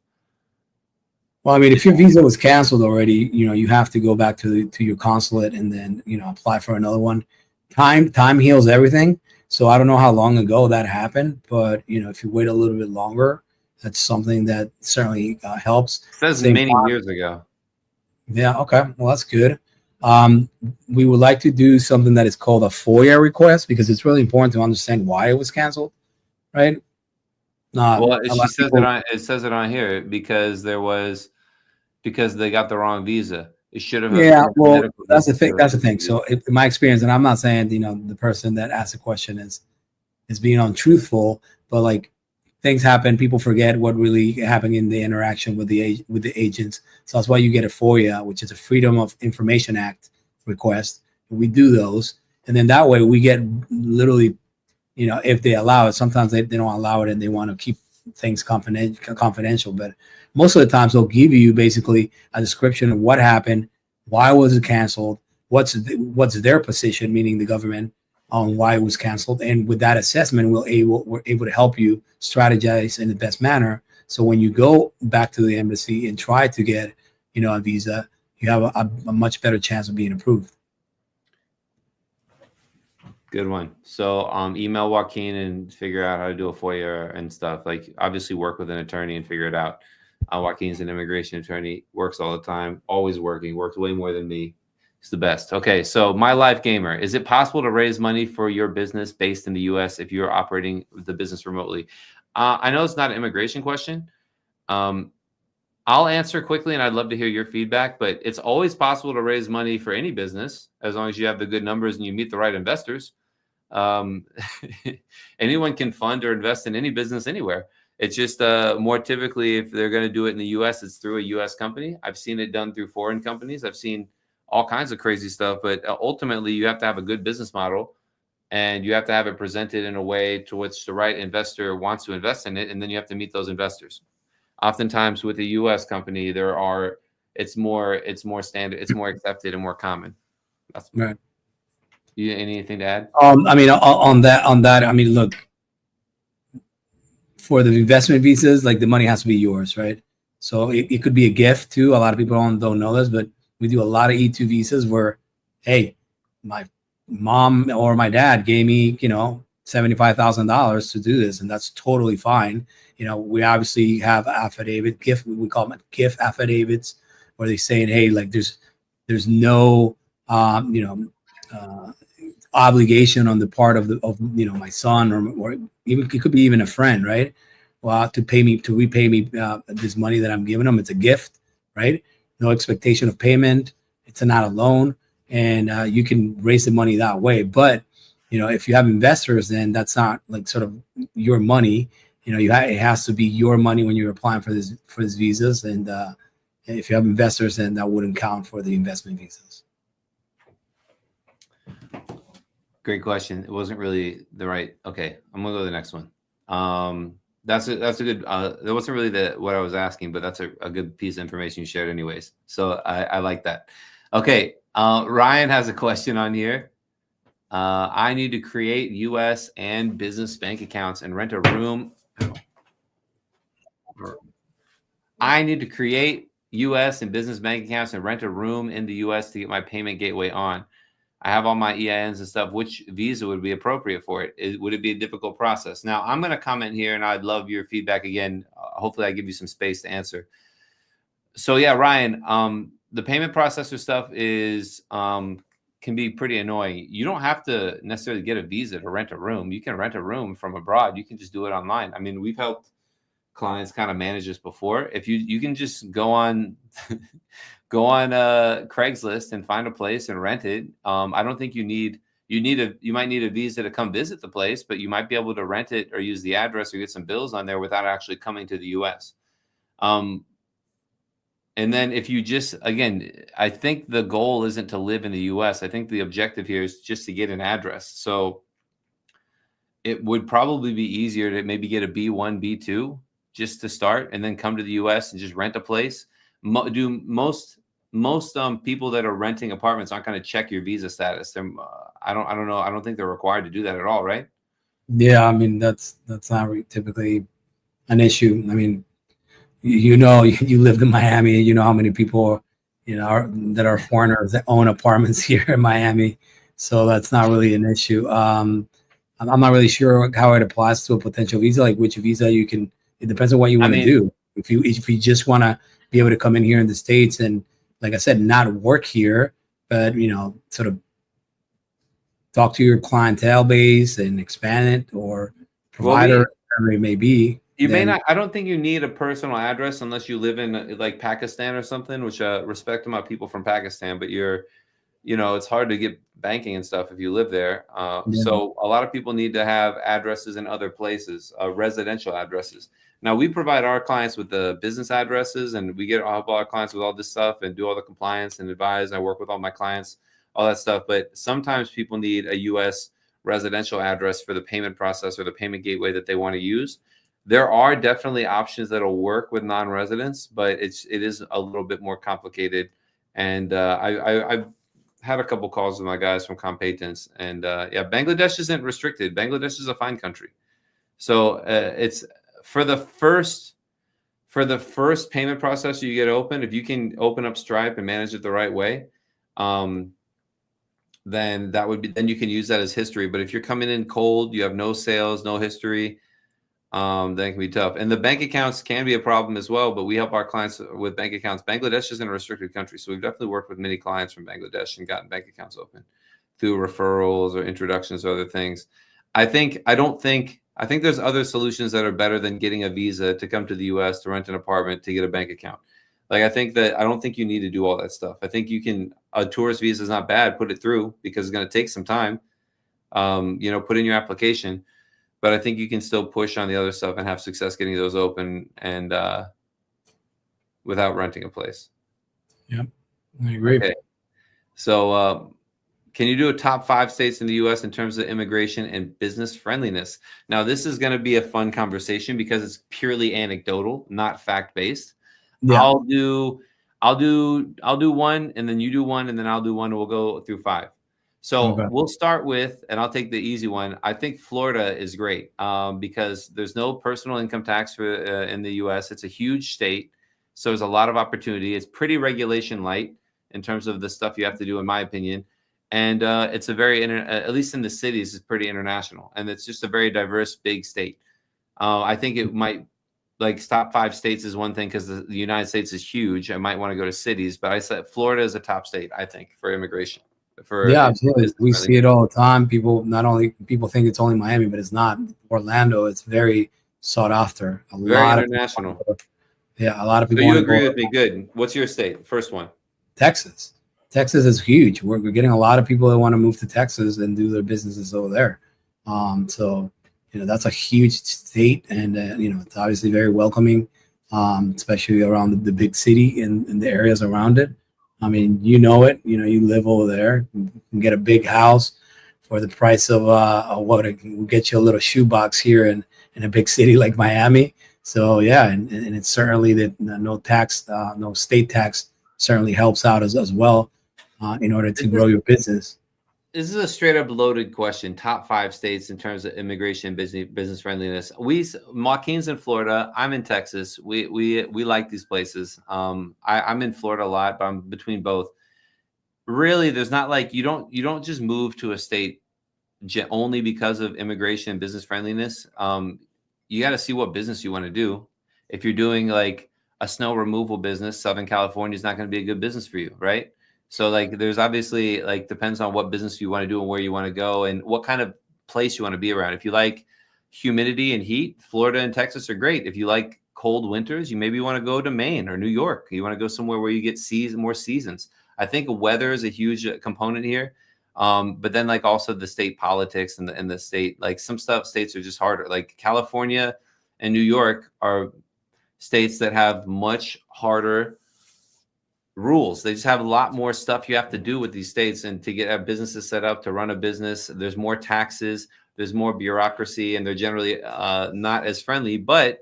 Well, I mean, if your visa was canceled already, you have to go back to your consulate and then, apply for another one. Time heals everything. So I don't know how long ago that happened, but if you wait a little bit longer, that's something that certainly helps. It says Same many time, years ago. yeah, okay, well that's good. We would like to do something that is called a FOIA request because it's really important to understand why it was canceled, right? Well, A she lot of says people, it says it on here because because they got the wrong visa. It should have yeah, been a well, medical that's visa the thing. instead of a That's the business thing. visa. So, in my experience, and I'm not saying the person that asked the question is being untruthful, but like things happen, people forget what really happened in the interaction with the agents. So that's why you get a FOIA, which is a Freedom of Information Act request. We do those, and then that way we get literally, if they allow it. Sometimes they don't allow it, and they want to keep things confidential. But most of the times they'll give you basically a description of what happened, why was it canceled, what's their position, meaning the government, on why it was canceled. And with that assessment, we're able to help you strategize in the best manner. So when you go back to the embassy and try to get, a visa, you have a much better chance of being approved. Good one. So email Joaquin and figure out how to do a FOIA and stuff. Like obviously work with an attorney and figure it out. Joaquin's an immigration attorney, works all the time, always working, works way more than me. He's the best. Okay, so My Life Gamer. Is it possible to raise money for your business based in the US if you're operating the business remotely? I know it's not an immigration question. I'll answer quickly, and I'd love to hear your feedback, but it's always possible to raise money for any business as long as you have the good numbers and you meet the right investors. Um, anyone can fund or invest in any business anywhere. It's just more typically, if they're going to do it in the US, it's through a US company. I've seen it done through foreign companies. I've seen all kinds of crazy stuff, but ultimately you have to have a good business model and you have to have it presented in a way to which the right investor wants to invest in it. And then you have to meet those investors. Oftentimes with a US company, it's more standard, it's more accepted and more common. That's Right. Anything to add? I mean, on that, I mean, look, for the investment visas, like the money has to be yours, right? So it could be a gift too. A lot of people don't know this, but we do a lot of E2 visas where, hey, my mom or my dad gave me, $75,000 to do this, and that's totally fine. We obviously have we call them gift affidavits, where they're saying, hey, like there's no, obligation on the part of my son, or even it could be even a friend, right? Well, to repay me this money that I'm giving them. It's a gift, right? No expectation of payment. It's not a loan, and you can raise the money that way. But if you have investors, then that's not like sort of your money. It has to be your money when you're applying for these visas, and if you have investors, then that wouldn't count for the investment visas. Great question. It wasn't really the right. Okay, I'm gonna go to the next one. That's a good. That wasn't really what I was asking, but that's a good piece of information you shared, anyways. So I like that. Okay, Ryan has a question on here. I need to create U.S. and business bank accounts and rent a room. I need to create U.S. and business bank accounts and rent a room in the U.S. to get my payment gateway on. I have all my EINs and stuff. Which visa would be appropriate for it? Would it be a difficult process? Now, I'm going to comment here, and I'd love your feedback again. Hopefully, I give you some space to answer. So, yeah, Ryan, the payment processor stuff can be pretty annoying. You don't have to necessarily get a visa to rent a room. You can rent a room from abroad. You can just do it online. I mean, we've helped clients kind of manage this before. If you can just go on Craigslist and find a place and rent it. I don't think you might need a visa to come visit the place, but you might be able to rent it or use the address or get some bills on there without actually coming to the US. And then if you I think the goal isn't to live in the US. I think the objective here is just to get an address. So it would probably be easier to maybe get a B1, B2 just to start, and then come to the US and just rent a place. Most people that are renting apartments aren't going to check your visa status. I don't know. I don't think they're required to do that at all, right? Yeah, I mean that's not typically an issue. I mean, you lived in Miami. You know how many people that are foreigners that own apartments here in Miami. So that's not really an issue. I'm not really sure how it applies to a potential visa, like which visa you can. It depends on what you I want to mean, do. If you just want to be able to come in here in the States and, like I said, not work here, but sort of talk to your clientele base and expand it, or well, provider, whatever it may be, you may then not. I don't think you need a personal address unless you live in like Pakistan or something. Which respect to my people from Pakistan, but it's hard to get banking and stuff if you live there. yeah, So a lot of people need to have addresses in other places, residential addresses. Now we provide our clients with the business addresses, and we help our clients with all this stuff and do all the compliance and advise. I work with all my clients, all that stuff. But sometimes people need a U.S. residential address for the payment process or the payment gateway that they want to use. There are definitely options that'll work with non-residents, but it is a little bit more complicated. And I've had a couple calls with my guys from Compatents, and yeah, Bangladesh isn't restricted. Bangladesh is a fine country, so it's for the first payment processor you get open. If you can open up Stripe and manage it the right way, then then you can use that as history. But if you're coming in cold, you have no sales, no history, then it can be tough. And the bank accounts can be a problem as well, but we help our clients with bank accounts. Bangladesh isn't a restricted country, so we've definitely worked with many clients from Bangladesh and gotten bank accounts open through referrals or introductions or other things. I think there's other solutions that are better than getting a visa to come to the US to rent an apartment to get a bank account. Like, I don't think you need to do all that stuff. I think a tourist visa is not bad. Put it through because it's going to take some time. Put in your application. But I think you can still push on the other stuff and have success getting those open and without renting a place. Yeah, I agree. Okay. So can you do a top 5 states in the U.S. in terms of immigration and business friendliness? Now, this is going to be a fun conversation because it's purely anecdotal, not fact-based. Yeah. I'll do one, and then you do one, and then I'll do one, and we'll go through 5. So Okay. we'll start with, and I'll take the easy one. I think Florida is great because there's no personal income tax in the U.S. It's a huge state, so there's a lot of opportunity. It's pretty regulation light in terms of the stuff you have to do, in my opinion. And it's a very, at least in the cities, it's pretty international, and it's just a very diverse, big state. I think it might, like, top 5 states is one thing because the United States is huge. I might want to go to cities, but I said Florida is a top state, I think, for immigration. Yeah, absolutely. We see it all the time. People think it's only Miami, but it's not. Orlando, it's very sought after. Very international. A lot of people. So you agree with me? Good. What's your state? First one. Texas. Texas is huge. We're getting a lot of people that want to move to Texas and do their businesses over there. So that's a huge state, and it's obviously very welcoming, especially around the big city and the areas around it. I mean, you live over there. You can get a big house for the price of what it will get you a little shoebox here in a big city like Miami. So yeah, and it's certainly that no state tax certainly helps out as well in order to grow your business. This is a straight up loaded question. Top 5 states in terms of immigration, business friendliness. Joaquin's in Florida. I'm in Texas. We like these places. I'm in Florida a lot, but I'm between both. Really, there's not like you don't just move to a state only because of immigration and business friendliness. You got to see what business you want to do. If you're doing like a snow removal business, Southern California is not going to be a good business for you, right? So like there's obviously like depends on what business you want to do and where you want to go and what kind of place you want to be around. If you like humidity and heat, Florida and Texas are great. If you like cold winters, you maybe want to go to Maine or New York. You want to go somewhere where you get more seasons. I think weather is a huge component here. But then like also the state politics and the state, like some states are just harder. Like California and New York are states that have much harder rules. They just have a lot more stuff you have to do with these states, and to get businesses set up to run a business, there's more taxes, there's more bureaucracy, and they're generally not as friendly, but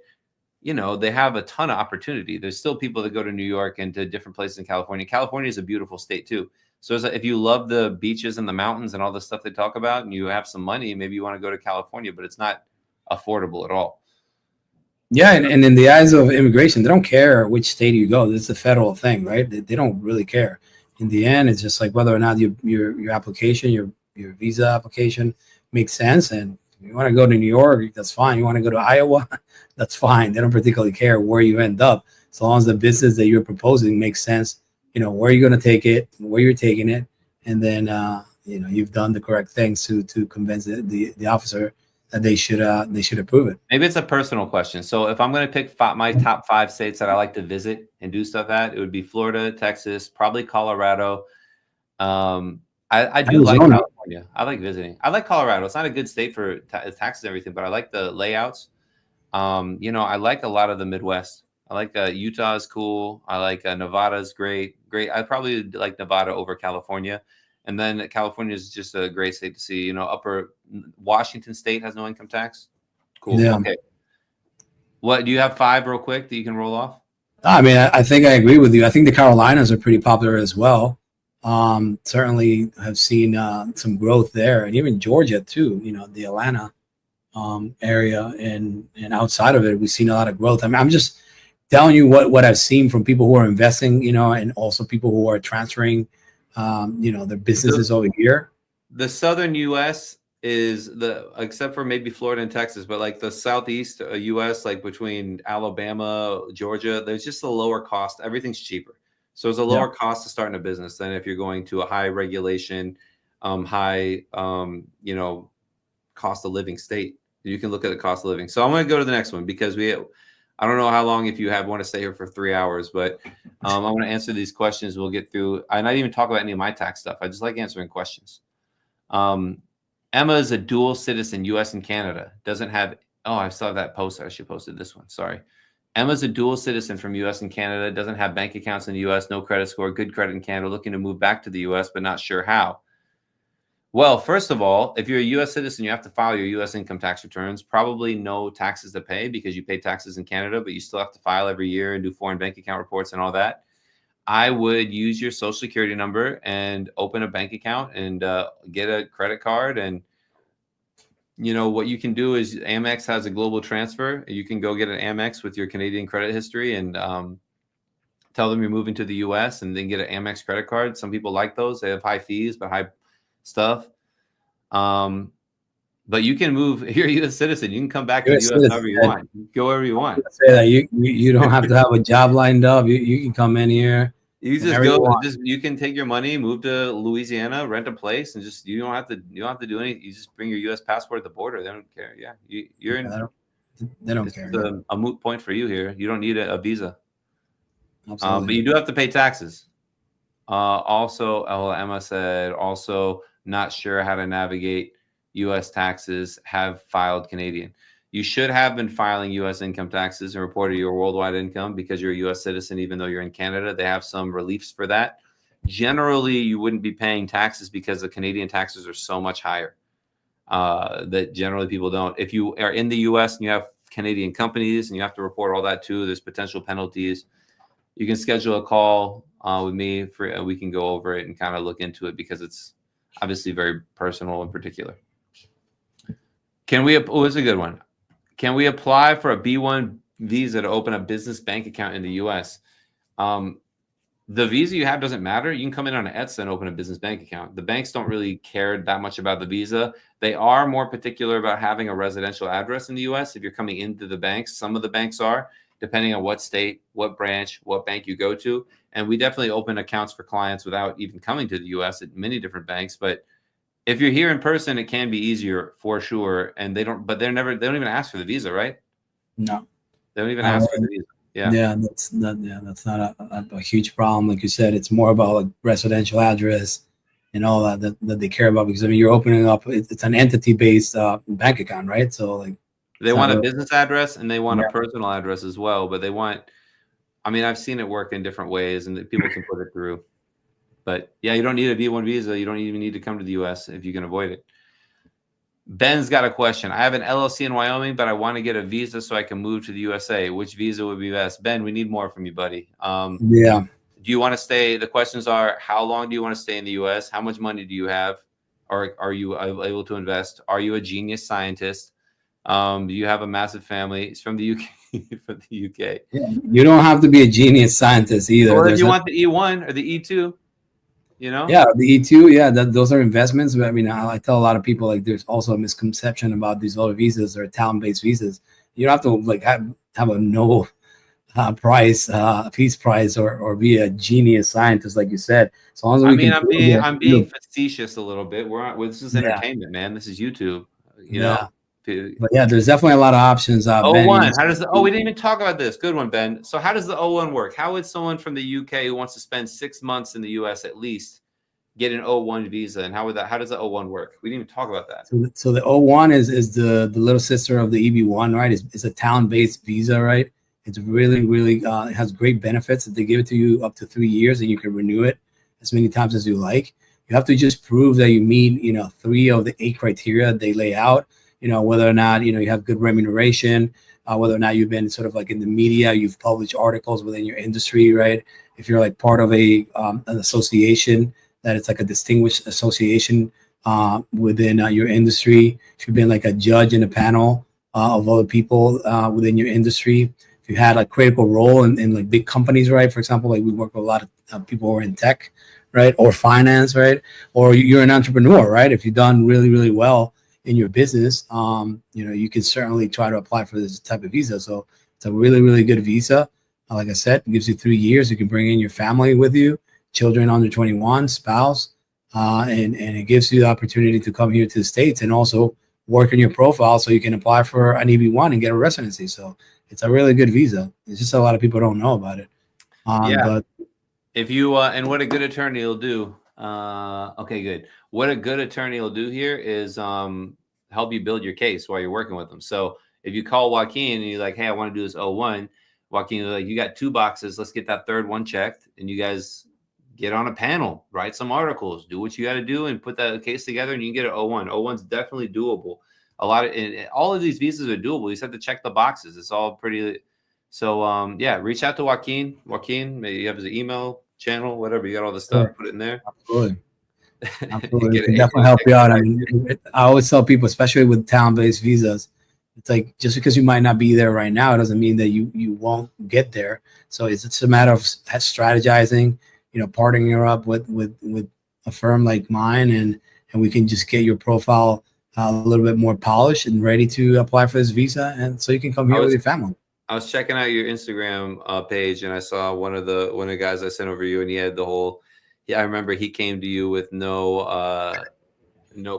they have a ton of opportunity. There's still people that go to New York and to different places in California. California is a beautiful state too. So if you love the beaches and the mountains and all the stuff they talk about, and you have some money, maybe you want to go to California, but it's not affordable at all. Yeah, and in the eyes of immigration, they don't care which state you go. It's a federal thing, right? They don't really care. In the end, it's just like whether or not your application, your visa application makes sense, and You want to go to New York, that's fine. You want to go to Iowa, that's fine. They don't particularly care where you end up, as long as the business that you're proposing makes sense. You know where you're going to take it, where you're taking it, and then you've done the correct things to convince the officer that they should approve it. Maybe it's a personal question. So if I'm going to pick my top 5 states that I like to visit and do stuff at, it would be Florida, Texas, probably Colorado. I do like California. I like visiting. I like Colorado. It's not a good state for taxes and everything, but I like the layouts. I like a lot of the Midwest. I like Utah is cool. I like Nevada is great. I probably like Nevada over California. And then California is just a great state to see. Upper Washington State has no income tax. Cool. Yeah. Okay. What do you have 5 real quick that you can roll off? I mean, I think I agree with you. I think the Carolinas are pretty popular as well. Certainly have seen some growth there, and even Georgia too. The Atlanta area and outside of it, we've seen a lot of growth. I mean, I'm just telling you what I've seen from people who are investing, and also people who are transferring, their businesses over here. The southern U.S. is except for maybe Florida and Texas, but like the southeast U.S., like between Alabama, Georgia, there's just a lower cost. Everything's cheaper. So it's a lower cost to start a business than if you're going to a high regulation, high, cost of living state. You can look at the cost of living. So I'm going to go to the next one because I don't know how long, if you want to stay here for 3 hours, but I'm going to answer these questions. We'll get through. I not even talk about any of my tax stuff. I just like answering questions. Emma is a dual citizen, U.S. and Canada. Doesn't have. Oh, I still have that post. I should have posted this one. Sorry. Emma's a dual citizen from U.S. and Canada. Doesn't have bank accounts in the U.S. No credit score. Good credit in Canada. Looking to move back to the U.S. but not sure how. Well, first of all, if you're a U.S. citizen, you have to file your U.S. income tax returns. Probably no taxes to pay because you pay taxes in Canada, but you still have to file every year and do foreign bank account reports and all that. I would use your social security number and open a bank account and get a credit card. And, what you can do is Amex has a global transfer. You can go get an Amex with your Canadian credit history and tell them you're moving to the U.S. and then get an Amex credit card. Some people like those. They have high fees, but high stuff. But you can move. If you're a U.S. citizen, you can come back to the U.S. whenever you want. Go wherever you want. Say that you don't have to have a job lined up. You can come in here. You just go. You can take your money, move to Louisiana, rent a place, and you don't have to do anything. You just bring your U.S. passport at the border. They don't care. Yeah, you're in. They don't care. It's a moot point for you here. You don't need a visa. Absolutely. But you do have to pay taxes. Also, Emma said, also not sure how to navigate U.S. taxes, have filed Canadian. You should have been filing U.S. income taxes and reported your worldwide income because you're a U.S. citizen, even though you're in Canada. They have some reliefs for that. Generally, you wouldn't be paying taxes because the Canadian taxes are so much higher that generally people don't. If you are in the U.S. and you have Canadian companies and you have to report all that too, there's potential penalties. You can schedule a call with me we can go over it and kind of look into it because it's obviously very personal and particular. It's a good one. Can we apply for a B1 visa to open a business bank account in the U.S.? The visa you have doesn't matter. You can come in on an ETSA and open a business bank account. The banks don't really care that much about the visa. They are more particular about having a residential address in the U.S. If you're coming into the banks, some of the banks are, depending on what state, what branch, what bank you go to. And we definitely open accounts for clients without even coming to the U.S. at many different banks. But if you're here in person, it can be easier for sure. And they don't even ask for the visa, right? No, they don't even ask for the visa. Yeah, that's not a huge problem. Like you said, it's more about like residential address and all that they care about, because I mean, you're opening up, it's an entity-based bank account, right? So like they want a business address and they want a personal address as well, but I've seen it work in different ways and people can put it through. But yeah, you don't need a B1 visa. You don't even need to come to the U.S. if you can avoid it. Ben's got a question. I have an LLC in Wyoming, but I want to get a visa so I can move to the USA. Which visa would be best? Ben, we need more from you, buddy. Yeah. Do you want to stay? The questions are, how long do you want to stay in the U.S.? How much money do you have? Or are you able to invest? Are you a genius scientist? Do you have a massive family? It's from the UK. From the UK. Yeah. You don't have to be a genius scientist either. Or if you want the E1 or the E2. You know? Yeah, the E2, yeah, those are investments. But I mean, I tell a lot of people like there's also a misconception about these other visas or talent-based visas. You don't have to like have a no price, peace price, or be a genius scientist, like you said. As long as I we mean, can prove that, I'm being facetious a little bit. This is yeah, entertainment, man. This is YouTube. You yeah. know. But yeah, there's definitely a lot of options. O Ben, one. How does we didn't even talk about this. Good one, Ben. So how does the O1 work? How would someone from the UK who wants to spend 6 months in the US at least get an O1 visa? And how does the O1 work? We didn't even talk about that. So the O1 is the little sister of the EB1, right? It's a talent-based visa, right? It's really it has great benefits that they give it to you up to 3 years, and you can renew it as many times as you like. You have to just prove that you meet, 3 of the 8 criteria they lay out. Whether or not you have good remuneration, whether or not you've been sort of like in the media, you've published articles within your industry, right? If you're like part of an association, that it's like a distinguished association within your industry. If you've been like a judge in a panel of other people within your industry, if you had a critical role in like big companies, right? For example, like we work with a lot of people who are in tech, right? Or finance, right? Or you're an entrepreneur, right? If you've done really well in your business, you can certainly try to apply for this type of visa. So it's a really good visa. Like I said, it gives you 3 years. You can bring in your family with you, children under 21, spouse, and it gives you the opportunity to come here to the States and also work on your profile so you can apply for an EB1 and get a residency. So it's a really good visa. It's just a lot of people don't know about it. Yeah. But if you and what a good attorney will do. Okay, good. What a good attorney will do here is help you build your case while you're working with them. So if you call Joaquin and you're like, hey, I want to do this O1, Joaquin is like, you got 2 boxes. Let's get that third one checked. And you guys get on a panel, write some articles, do what you got to do, and put that case together, and you can get an O1. O1's definitely doable. All of these visas are doable. You just have to check the boxes. It's all pretty. So yeah, reach out to Joaquin. Joaquin, maybe you have his email channel, whatever. You got all the stuff. sure. Put it in there. Absolutely. You Absolutely. We get can an definitely help you out. I right. mean, I always tell people, especially with talent-based visas, it's like just because you might not be there right now, it doesn't mean that you won't get there. So it's just a matter of strategizing, partnering up with a firm like mine, and we can just get your profile a little bit more polished and ready to apply for this visa, and so you can come here with your family. I was checking out your Instagram page, and I saw one of the guys I sent over you, and he had the whole. Yeah, I remember he came to you with no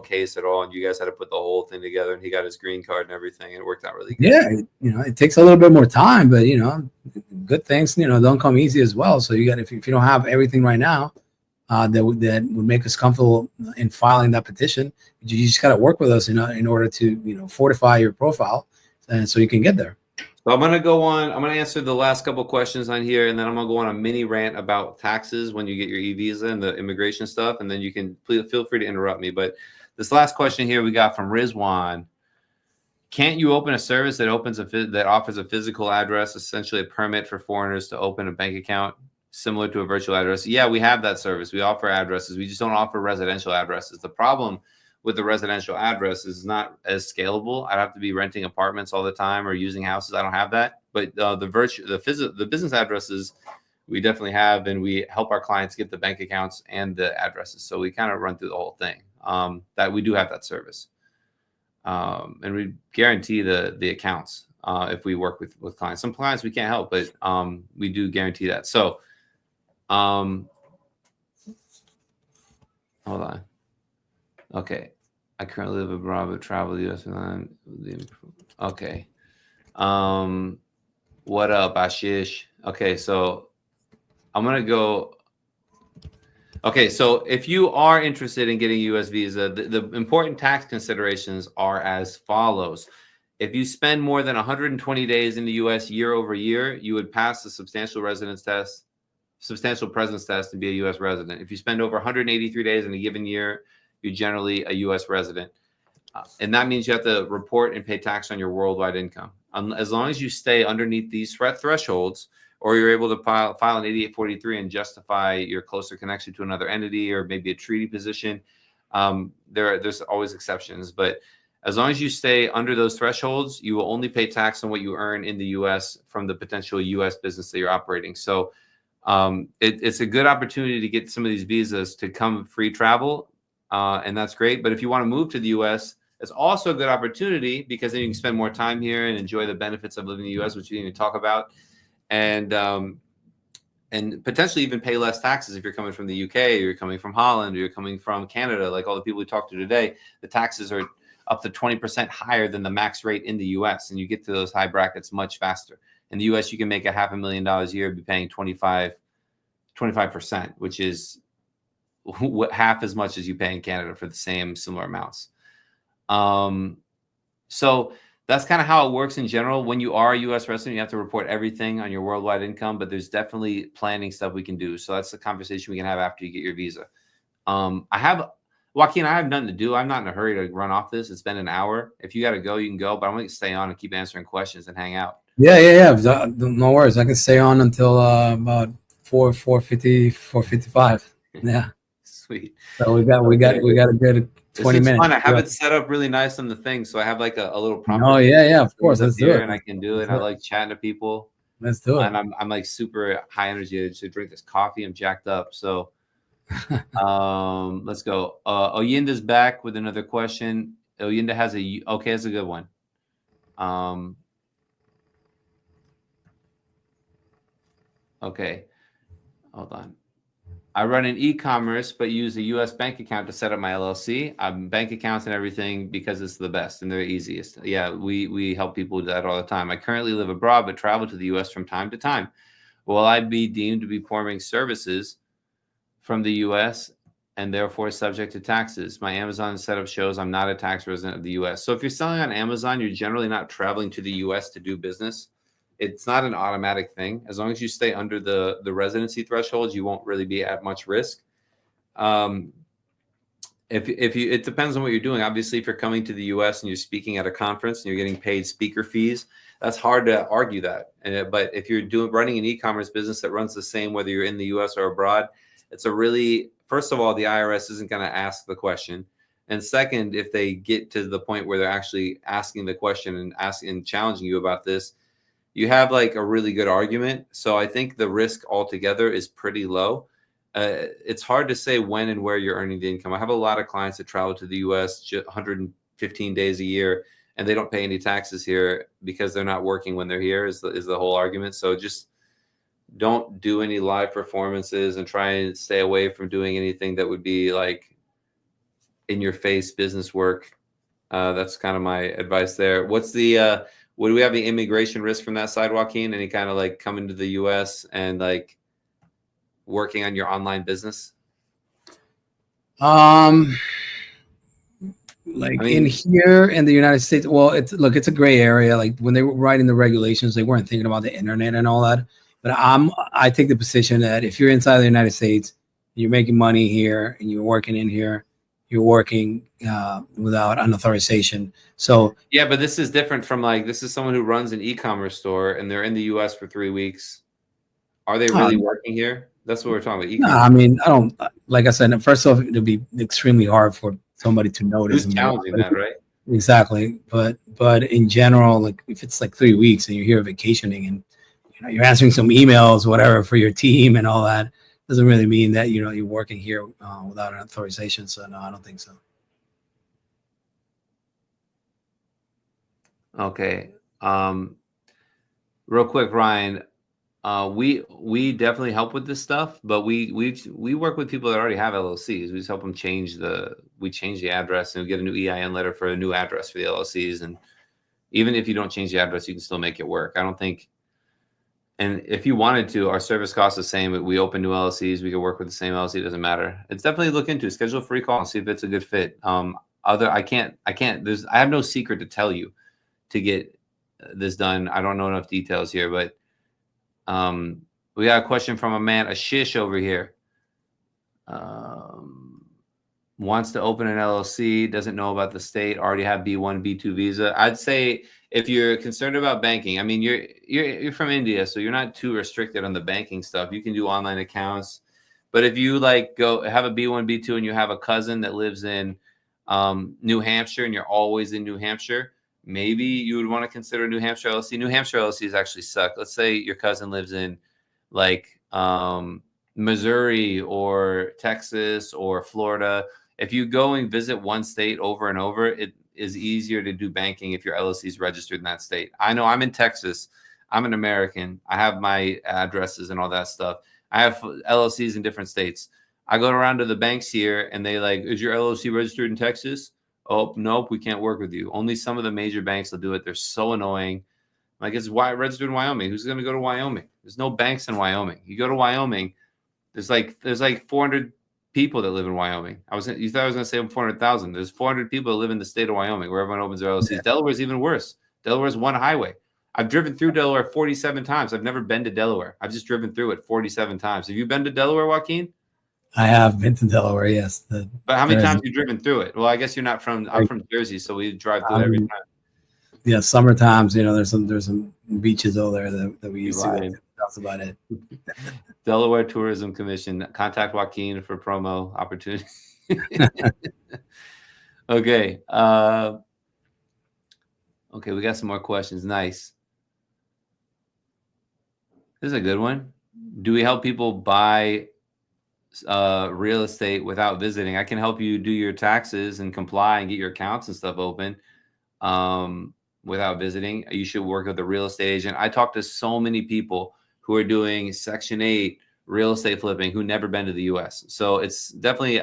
case at all, and you guys had to put the whole thing together, and he got his green card and everything, and it worked out really good. Yeah, it takes a little bit more time, but good things don't come easy as well. So if you don't have everything right now that would make us comfortable in filing that petition, you just got to work with us in order to fortify your profile, and so you can get there. So I'm going to answer the last couple questions on here, and then I'm going to go on a mini rant about taxes when you get your e-visa and the immigration stuff, and then you can feel free to interrupt me. But this last question here we got from Rizwan. Can't you open a service that offers a physical address, essentially a permit for foreigners to open a bank account similar to a virtual address? Yeah, we have that service. We offer addresses. We just don't offer residential addresses. The problem with the residential address is not as scalable. I'd have to be renting apartments all the time or using houses. I don't have that. But the business addresses we definitely have, and we help our clients get the bank accounts and the addresses. So we kind of run through the whole thing. That we do have that service, and we guarantee the accounts if we work with clients. Some clients we can't help, but we do guarantee that. So, hold on. Okay. I currently live abroad, but travel the U.S. Okay. What up, Ashish? Okay, so I'm going to go. Okay, so if you are interested in getting a U.S. visa, the important tax considerations are as follows. If you spend more than 120 days in the U.S. year over year, you would pass the substantial presence test, and be a U.S. resident. If you spend over 183 days in a given year, you're generally a U.S. resident. And that means you have to report and pay tax on your worldwide income. As long as you stay underneath these thresholds, or you're able to file an 8843 and justify your closer connection to another entity or maybe a treaty position, there's always exceptions. But as long as you stay under those thresholds, you will only pay tax on what you earn in the U.S. from the potential U.S. business that you're operating. So It's a good opportunity to get some of these visas to come free travel, and that's great. But if you want to move to the U.S., it's also a good opportunity because then you can spend more time here and enjoy the benefits of living in the U.S., which we didn't even talk about, and potentially even pay less taxes if you're coming from the UK, or you're coming from Holland, or you're coming from Canada. Like all the people we talked to today, the taxes are up to 20% higher than the max rate in the US, and you get to those high brackets much faster. In the US, you can make $500,000 a year, be paying 25%, which is half as much as you pay in Canada for the same similar amounts. So that's kind of how it works in general. When you are a U.S. resident, you have to report everything on your worldwide income, but there's definitely planning stuff we can do. So that's the conversation we can have after you get your visa. Joaquin, I have nothing to do. I'm not in a hurry to run off this. It's been an hour. If you got to go, you can go, but I'm going to stay on and keep answering questions and hang out. Yeah. No worries. I can stay on until about 4:55. Yeah. Sweet. So we got a good 20 minutes. Fun. I have it set up really nice on the thing, so I have like a little prompt. Oh yeah, of course. Let's do it. And I can do it. I like chatting to people. Let's do it. And I'm like super high energy to drink this coffee. I'm jacked up. So let's go. Oyinda's back with another question. Oyinda has that's a good one. Okay, hold on. I run an e-commerce, but use a U.S. bank account to set up my LLC. I'm bank accounts and everything because it's the best and they're easiest. Yeah, we help people do that all the time. I currently live abroad, but travel to the U.S. from time to time. Will I be deemed to be performing services from the U.S. and therefore subject to taxes? My Amazon setup shows I'm not a tax resident of the U.S. So if you're selling on Amazon, you're generally not traveling to the U.S. to do business. It's not an automatic thing. As long as you stay under the residency thresholds, you won't really be at much risk. It depends on what you're doing. Obviously, if you're coming to the U.S. and you're speaking at a conference and you're getting paid speaker fees, that's hard to argue that. But if you're running an e-commerce business that runs the same whether you're in the U.S. or abroad, it's first of all, the IRS isn't going to ask the question. And second, if they get to the point where they're actually asking the question and challenging you about this, you have like a really good argument. So I think the risk altogether is pretty low. It's hard to say when and where you're earning the income. I have a lot of clients that travel to the U.S. 115 days a year, and they don't pay any taxes here because they're not working when they're here is the whole argument. So just don't do any live performances and try and stay away from doing anything that would be like in your face business work. That's kind of my advice there. Would we have the immigration risk from that side, Joaquin? Any kind of like coming to the U.S. and like working on your online business? In here in the United States, well, it's a gray area. Like when they were writing the regulations, they weren't thinking about the internet and all that. But I take the position that if you're inside the United States, you're making money here and you're working in here, you're working without an authorization. So yeah, but this is different from this is someone who runs an e-commerce store and they're in the U.S. for 3 weeks. Are they really working here? That's what we're talking about. No, I mean, I don't. Like I said, first off, it'll be extremely hard for somebody to notice. Who's challenging that, right? Exactly, but in general, like if it's like 3 weeks and you're here vacationing and you're answering some emails, whatever, for your team and all that, doesn't really mean that you're working here without an authorization. So no, I don't think so. Okay. Real quick, Ryan. We definitely help with this stuff, but we work with people that already have LLCs. We just help them change the address and we get a new EIN letter for a new address for the LLCs. And even if you don't change the address, you can still make it work. I don't think. And if you wanted to, our service costs the same. We open new LLCs. We can work with the same LLC. It doesn't matter. It's definitely look into. Schedule a free call and see if it's a good fit. I have no secret to tell you to get this done. I don't know enough details here, but we got a question from a man, a shish over here. Wants to open an LLC, doesn't know about the state, already have B1, B2 visa. I'd say if you're concerned about banking, I mean, you're from India, so you're not too restricted on the banking stuff. You can do online accounts. But if you go have a B1, B2, and you have a cousin that lives in New Hampshire and you're always in New Hampshire, maybe you would want to consider New Hampshire LLC. New Hampshire LLCs actually suck. Let's say your cousin lives in Missouri or Texas or Florida. If you go and visit one state over and over, it is easier to do banking if your LLC is registered in that state. I know I'm in Texas. I'm an American. I have my addresses and all that stuff. I have LLCs in different states. I go around to the banks here and they like, is your LLC registered in Texas? Oh, nope, we can't work with you. Only some of the major banks will do it. They're so annoying. Like, it's registered in Wyoming. Who's going to go to Wyoming? There's no banks in Wyoming. You go to Wyoming, there's like 400 people that live in Wyoming. You thought I was going to say 400,000. There's 400 people that live in the state of Wyoming where everyone opens their LLCs. Yeah. Delaware's even worse. Delaware's one highway. I've driven through Delaware 47 times. I've never been to Delaware. I've just driven through it 47 times. Have you been to Delaware, Joaquin? I have been to Delaware, yes. But how many times have you driven through it? Well, I guess you're not from. I'm from Jersey, so we drive through it every time. Yeah, summer times, there's some beaches over there that we used to. That's about it. Delaware Tourism Commission. Contact Joaquin for promo opportunity. Okay. Okay, we got some more questions. Nice. This is a good one. Do we help people buy real estate without visiting? I can help you do your taxes and comply and get your accounts and stuff open without visiting. You should work with a real estate agent. I talk to so many people who are doing Section 8 real estate flipping who never been to the U.S. So it's definitely,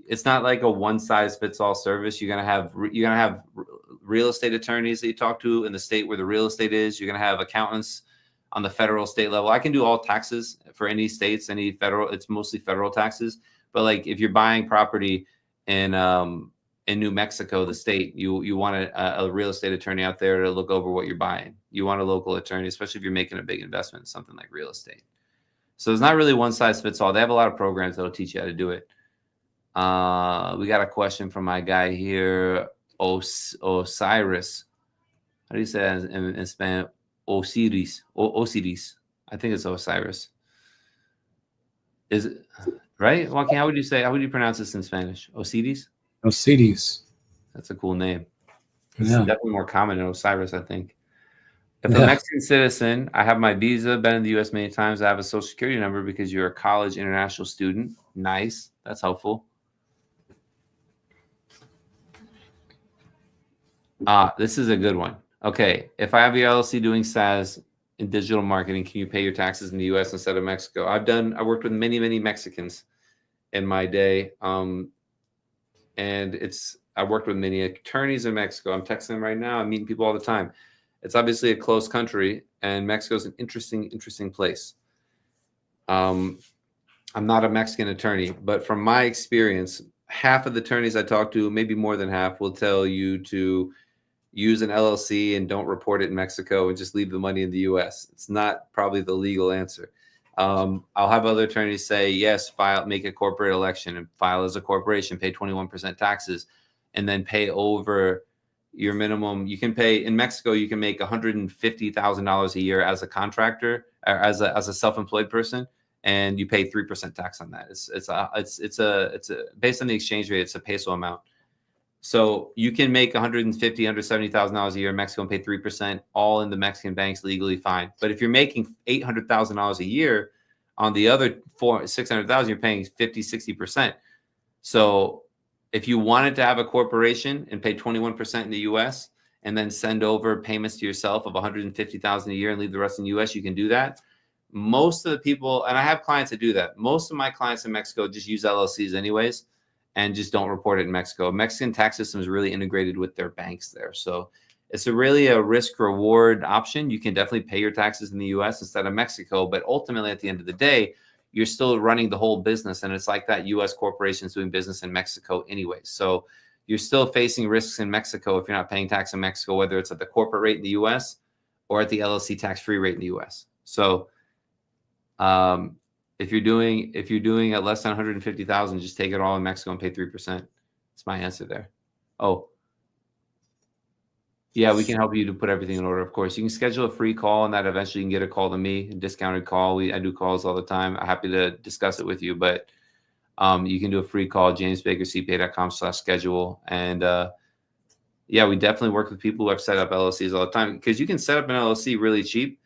it's not like a one size fits all service. You're gonna have real estate attorneys that you talk to in the state where the real estate is. You're gonna have accountants on the federal state level. I can do all taxes for any states, any federal. It's mostly federal taxes. But like if you're buying property in New Mexico, the state, you want a real estate attorney out there to look over what you're buying. You want a local attorney, especially if you're making a big investment in something like real estate. So it's not really one size fits all. They have a lot of programs that'll teach you how to do it. We got a question from my guy here, Osiris. How do you say that in Spanish? Osiris. I think it's Osiris. Is it right? Joaquin, how would you pronounce this in Spanish? Osiris? Osiris. That's a cool name. It's definitely more common than Osiris, I think. If a Mexican citizen, I have my visa, been in the U.S. many times, I have a social security number because you're a college international student. Nice. That's helpful. This is a good one. Okay. If I have your LLC doing SaaS in digital marketing, can you pay your taxes in the U.S. instead of Mexico? I worked with many, many Mexicans in my day. And I worked with many attorneys in Mexico. I'm texting them right now. I'm meeting people all the time. It's obviously a close country, and Mexico is an interesting place. I'm not a Mexican attorney, but from my experience, half of the attorneys I talk to, maybe more than half, will tell you to use an LLC and don't report it in Mexico and just leave the money in the U.S. It's not probably the legal answer. I'll have other attorneys say, yes, make a corporate election and file as a corporation, pay 21% taxes, and then pay over your minimum. You can pay in Mexico, you can make $150,000 a year as a contractor or as a self-employed person, and you pay 3% tax on that. It's based on the exchange rate, it's a peso amount. So you can make $170,000 a year in Mexico and pay 3%, all in the Mexican banks, legally fine. But if you're making $800,000 a year, on the other $600,000, you're paying 50-60%. So if you wanted to have a corporation and pay 21% in the U.S. and then send over payments to yourself of $150,000 a year and leave the rest in the U.S., you can do that. Most of the people, and I have clients that do that. Most of my clients in Mexico just use LLCs anyways, and just don't report it in Mexico. Mexican tax system is really integrated with their banks there. So it's really a risk reward option. You can definitely pay your taxes in the US instead of Mexico, but ultimately at the end of the day, you're still running the whole business. And it's like that US corporations doing business in Mexico anyway. So you're still facing risks in Mexico if you're not paying tax in Mexico, whether it's at the corporate rate in the US or at the LLC tax-free rate in the US. So if you're doing at less than 150,000, just take it all in Mexico and pay 3%. That's my answer there. Oh, yeah, we can help you to put everything in order. Of course, you can schedule a free call, and that eventually you can get a call to me, a discounted call. I do calls all the time. I'm happy to discuss it with you, but you can do a free call, jamesbakercpa.com/schedule. And yeah, we definitely work with people who have set up LLCs all the time, because you can set up an LLC really cheap.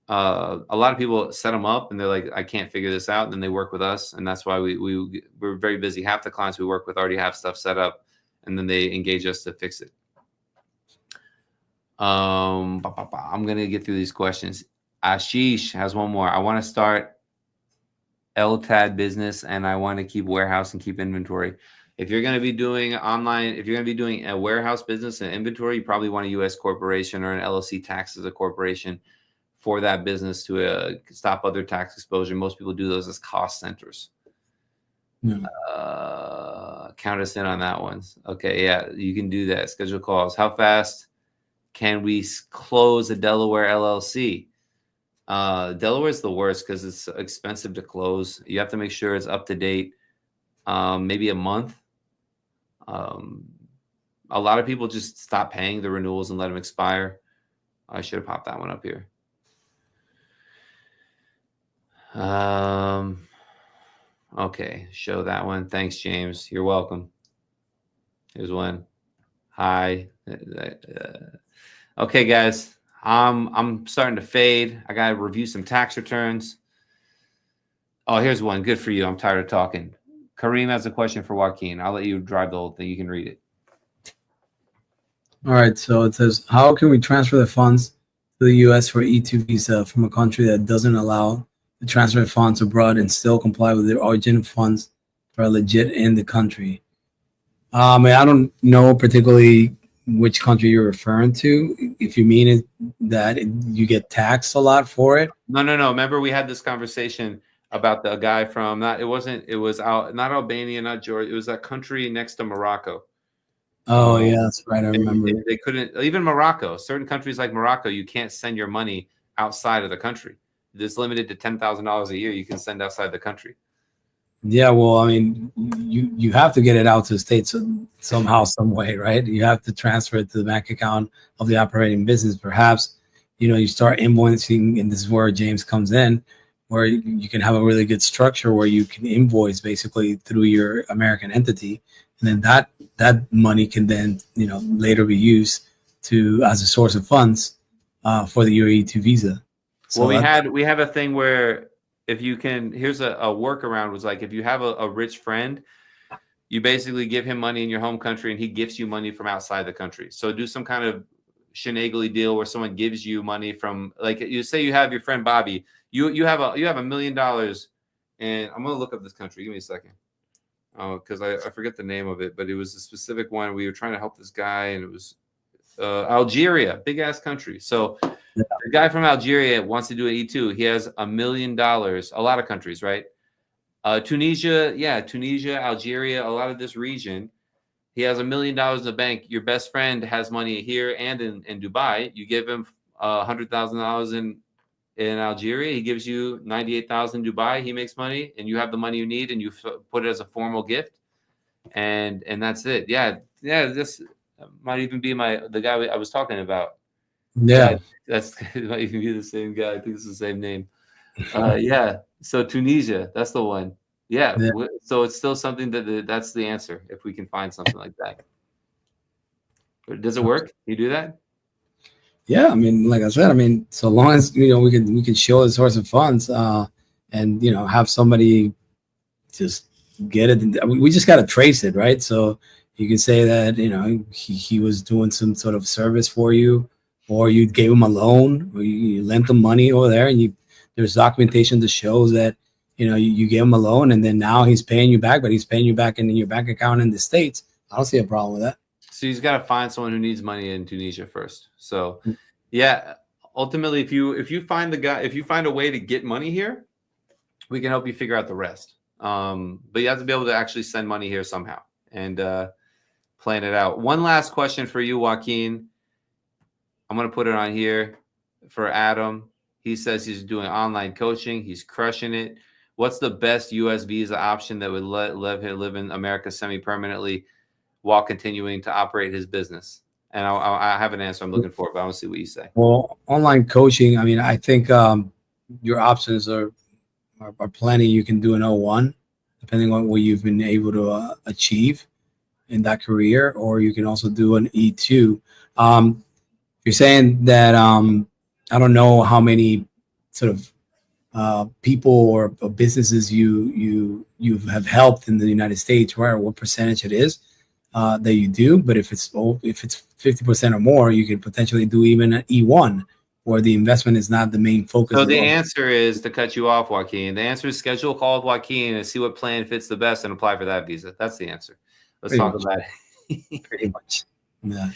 a lot of people set them up and they're like, I can't figure this out. And then they work with us. And that's why we're very busy. Half the clients we work with already have stuff set up, and then they engage us to fix it. I'm going to get through these questions. Ashish has one more. I want to start LTAD business and I want to keep warehouse and keep inventory. If you're going to be doing online, if you're going to be doing a warehouse business and inventory, you probably want a U.S. corporation or an LLC tax as a corporation for that business to stop other tax exposure. Most people do those as cost centers. Yeah. Count us in on that one. Okay, yeah, you can do that. Schedule calls. How fast can we close a Delaware LLC? Delaware is the worst because it's expensive to close. You have to make sure it's up to date. Maybe a month. A lot of people just stop paying the renewals and let them expire. I should have popped that one up here. Okay, show that one. Thanks, James. You're welcome. Here's one. Hi. Okay, guys. I'm starting to fade. I gotta review some tax returns. Oh, here's one. Good for you. I'm tired of talking. Kareem has a question for Joaquin. I'll let you drive the whole thing. You can read it. All right. So it says, how can we transfer the funds to the U.S. for E2 visa from a country that doesn't allow the transfer of funds abroad and still comply with the origin of funds that are legit in the country? I don't know particularly which country you're referring to. If you mean it, that you get taxed a lot for it. No. Remember we had this conversation about the guy from not Albania, not Georgia. It was that country next to Morocco. Oh, yeah, that's right. I remember. They couldn't, even Morocco, certain countries like Morocco, you can't send your money outside of the country. It's limited to $10,000 a year you can send outside the country. Yeah, well, I mean, you have to get it out to the States somehow, some way, right? You have to transfer it to the bank account of the operating business. Perhaps, you start invoicing, and this is where James comes in, where you can have a really good structure where you can invoice basically through your American entity, and then that money can then later be used as a source of funds for the UE2 visa. So we have a thing where if you can, here's a workaround, was like if you have a rich friend, you basically give him money in your home country and he gives you money from outside the country. So do some kind of shenanigans deal where someone gives you money from, like you say you have your friend Bobby, you have $1 million, and I'm gonna look up this country. Give me a second. Because I forget the name of it, but it was a specific one. We were trying to help this guy, and it was Algeria, big ass country. So the guy from Algeria wants to do an E2. He has $1 million. A lot of countries, right? Tunisia, Algeria, a lot of this region. He has $1 million in the bank. Your best friend has money here and in Dubai. You give him $100,000 in Algeria. He gives you 98,000 in Dubai. He makes money, and you have the money you need, and you put it as a formal gift, and that's it. Yeah. This might even be the guy I was talking about. Yeah, that's it might even be the same guy. I think it's the same name. Yeah. So Tunisia, that's the one. Yeah. So it's still something that's the answer if we can find something like that. But does it work? You do that? Yeah, I mean, like I said, so long as we can show the source of funds, and have somebody just get it. We just got to trace it, right? So you can say that he was doing some sort of service for you, or you gave him a loan, or you lent him money over there, and there's documentation that shows that you gave him a loan, and then now he's paying you back, but he's paying you back in your bank account in the States. I don't see a problem with that. So he's got to find someone who needs money in Tunisia first. So, yeah, ultimately, if you find a way to get money here, we can help you figure out the rest. But you have to be able to actually send money here somehow and plan it out. One last question for you, Joaquin. I'm going to put it on here for Adam. He says he's doing online coaching. He's crushing it. What's the best U.S. visa option that would let him live in America semi-permanently while continuing to operate his business? And I have an answer I'm looking for, but I want to see what you say. Well, online coaching, I think your options are plenty. You can do an O1, depending on what you've been able to achieve in that career, or you can also do an E2. You're saying that I don't know how many sort of people or businesses you have helped in the United States, right? Or what percentage it is that you do. But if it's 50% or more, you could potentially do even an E1, where the investment is not the main focus. So the answer is, to cut you off, Joaquin, the answer is schedule a call with Joaquin and see what plan fits the best and apply for that visa. That's the answer. Let's talk about it. Pretty much. Yeah.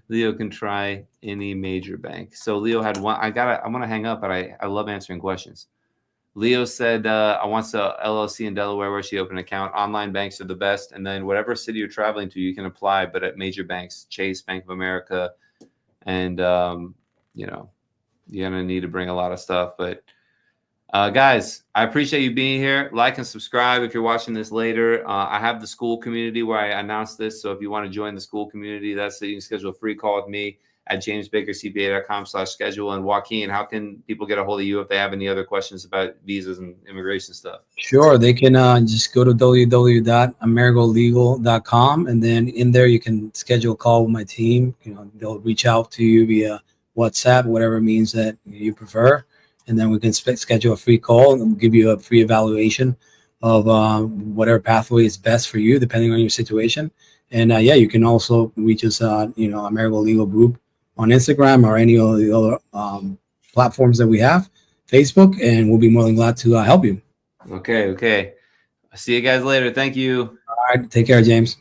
Leo can try any major bank. So Leo had one. I'm going to hang up, but I love answering questions. Leo said, I want a LLC in Delaware where she opened an account. Online banks are the best. And then whatever city you're traveling to, you can apply, but at major banks, Chase, Bank of America. And, you know, you're going to need to bring a lot of stuff. But guys, I appreciate you being here. Like and subscribe if you're watching this later. I have the school community where I announced this. So if you want to join the school community, that's it. You can schedule a free call with me at jamesbakercpa.com/schedule. And Joaquin, how can people get a hold of you if they have any other questions about visas and immigration stuff? Sure. They can just go to www.amerigolegal.com, and then in there you can schedule a call with my team. You know, they'll reach out to you via WhatsApp, whatever means that you prefer, and then we can schedule a free call and give you a free evaluation of whatever pathway is best for you, depending on your situation. And yeah, you can also reach us, you know, Amerigo Legal Group on Instagram or any of the other platforms that we have, Facebook, and we'll be more than glad to help you. Okay. I'll see you guys later. Thank you. All right. Take care, James.